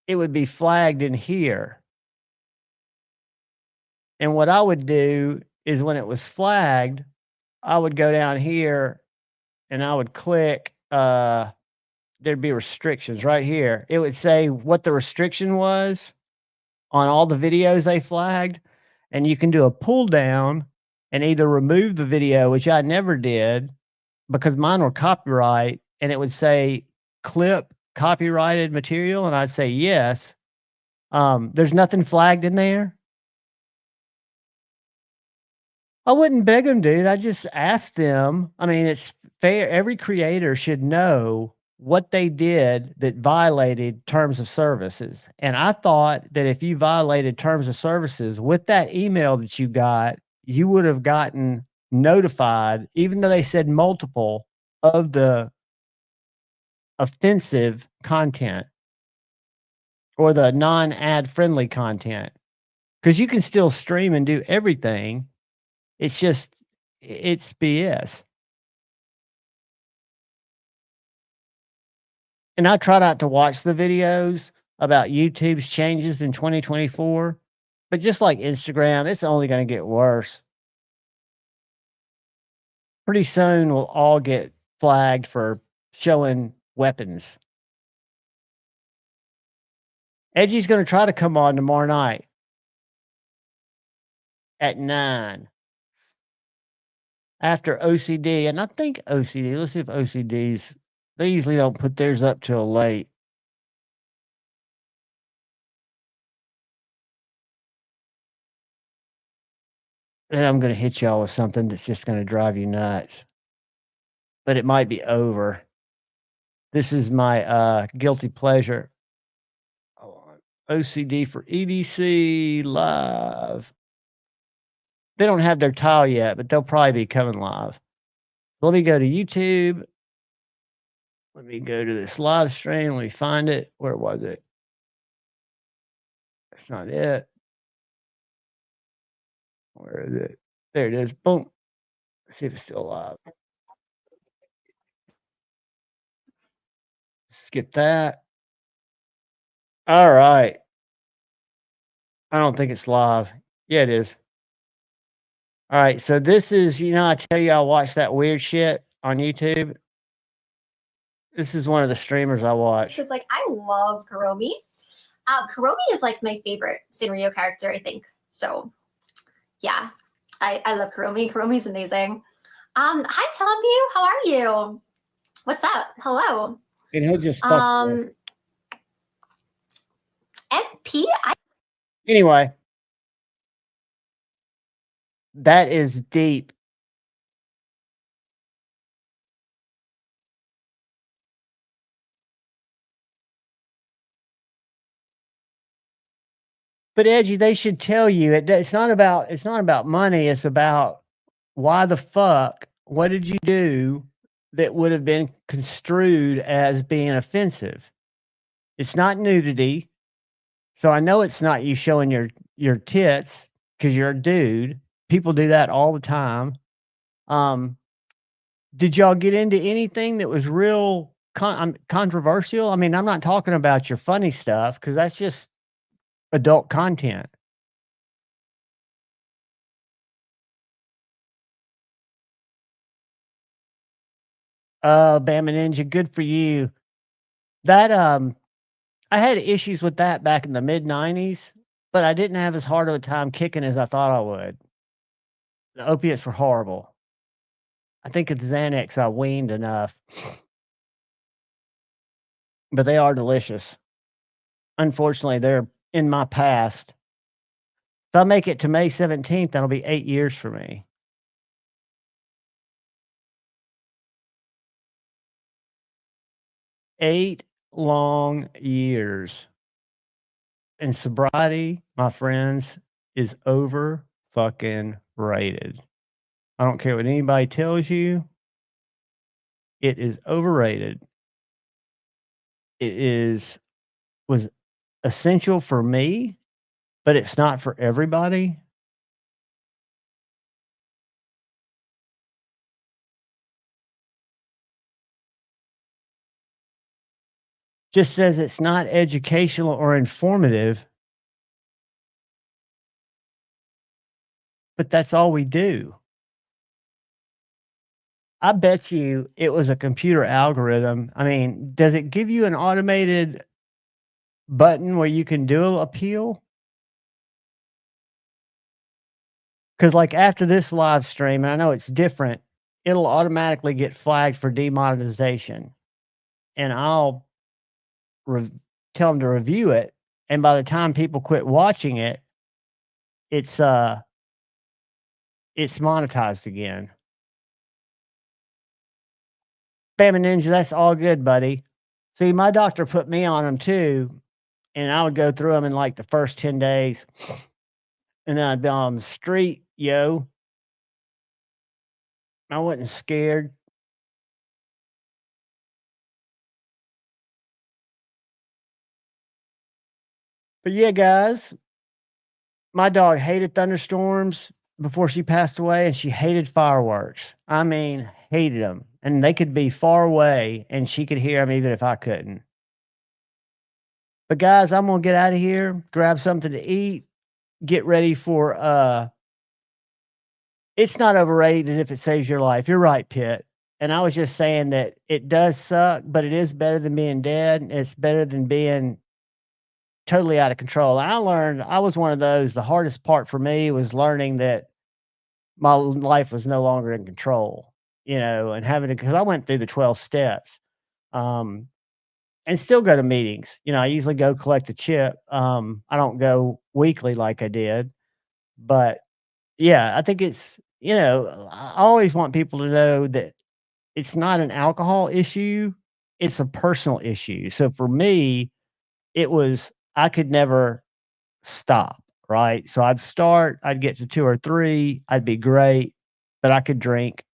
it would be flagged in here. And what I would do is when it was flagged, I would go down here and I would click there'd be restrictions right here. It would say what the restriction was on all the videos they flagged, and you can do a pull down and either remove the video, which I never did because mine were copyright, and it would say clip copyrighted material, and I'd say yes. There's nothing flagged in there. I wouldn't beg them, dude. I just ask them. I mean, it's fair. Every creator should know what they did that violated terms of services. And I thought that if you violated terms of services with that email that you got, you would have gotten notified, even though they said multiple of the offensive content or the non ad friendly content. because you can still stream and do everything. It's just it's BS. And I try not to watch the videos about YouTube's changes in 2024, but just like Instagram, it's only going to get worse. Pretty soon we'll all get flagged for showing weapons. Edgy's going to try to come on tomorrow night at 9 after OCD. And I think OCD, let's see if OCD's, they usually don't put theirs up till late. And I'm going to hit y'all with something that's just going to drive you nuts. But it might be over. This is my guilty pleasure. OCD for EDC live. They don't have their tile yet, but they'll probably be coming live. Let me go to YouTube. Let me go to this live stream. Let me find it. Where was it? That's not it. Where is it? There it is. Boom. Let's see if it's still live. Skip that. All right. I don't think it's live. Yeah, it is. All right. So this is, I tell you, I watch that weird shit on YouTube. This is one of the streamers I watch. Because I love Kuromi. Kuromi is my favorite Sanrio character, I think. So yeah, I love Kuromi. Kuromi's amazing. Hi Tomview, how are you? What's up? Hello. And he'll just MP. Anyway, that is deep. But Edgy, they should tell you it's not about money. It's about why the fuck. What did you do that would have been construed as being offensive? It's not nudity, so I know it's not you showing your tits because you're a dude. People do that all the time. Did y'all get into anything that was real controversial? I mean, I'm not talking about your funny stuff because that's just adult content. Bama Ninja, good for you. That I had issues with that back in the mid '90s, but I didn't have as hard of a time kicking as I thought I would. The opiates were horrible. I think it's Xanax I weaned enough, but they are delicious. Unfortunately, they're in my past. If I make it to May 17th, that'll be 8 years for me. 8 long years. And sobriety, my friends, is over fucking rated. I don't care what anybody tells you. It is overrated. It was essential for me, but it's not for everybody. Just says it's not educational or informative, but that's all we do. I bet you it was a computer algorithm. I mean, does it give you an automated button where you can do an appeal? Because after this live stream, and I know it's different, it'll automatically get flagged for demonetization, and I'll tell them to review it. And by the time people quit watching it, it's monetized again. Bama Ninja, that's all good, buddy. See, my doctor put me on them too, and I would go through them in the first 10 days, and then I'd be on the street, yo. I wasn't scared. But yeah, guys, my dog hated thunderstorms before she passed away, and she hated fireworks. I mean, hated them. And they could be far away, and she could hear them even if I couldn't. But guys, I'm gonna get out of here, grab something to eat, get ready for it's not overrated if it saves your life. You're right, Pitt. And I was just saying that it does suck, but it is better than being dead. And it's better than being totally out of control. I learned I was one of those. The hardest part for me was learning that my life was no longer in control, and having to, because I went through the 12 steps, um, and still go to meetings. I usually go collect a chip. I don't go weekly like I did, but yeah, I think I always want people to know that it's not an alcohol issue, it's a personal issue. So for me, I could never stop, right? So I'd start, I'd get to 2 or 3, I'd be great, but I could drink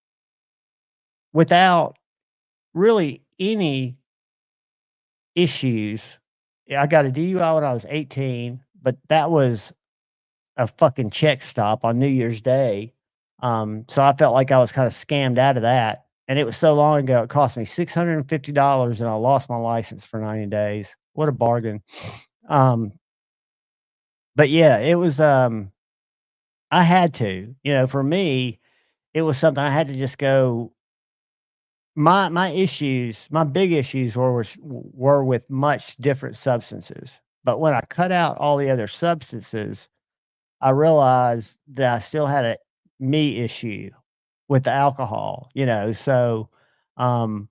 without really any issues. Yeah, I got a DUI when I was 18, but that was a fucking check stop on New Year's Day. So I felt like I was kind of scammed out of that. And it was so long ago, it cost me $650 and I lost my license for 90 days. What a bargain. Um, but yeah, it was, I had to, for me, it was something I had to just go. My big issues were with much different substances. But when I cut out all the other substances, I realized that I still had a me issue with the alcohol, so, um,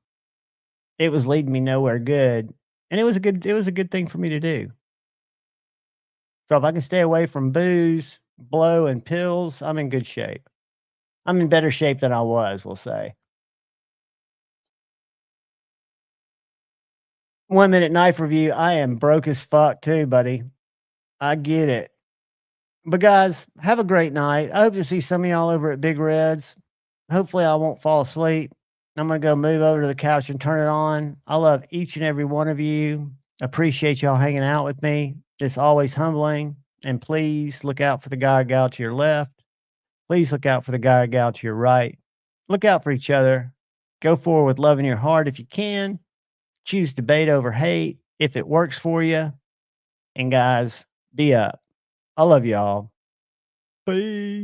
it was leading me nowhere good, and it was a good thing for me to do. So if I can stay away from booze, blow, and pills, I'm in good shape. I'm in better shape than I was, we'll say. 1 minute knife review, I am broke as fuck too, buddy. I get it. But guys, have a great night. I hope to see some of y'all over at Big Reds. Hopefully, I won't fall asleep. I'm going to go move over to the couch and turn it on. I love each and every one of you. Appreciate y'all hanging out with me. It's always humbling. And please look out for the guy or gal to your left. Please look out for the guy or gal to your right. Look out for each other. Go forward with love in your heart if you can. Choose debate over hate if it works for you. And guys, be up. I love y'all. Peace.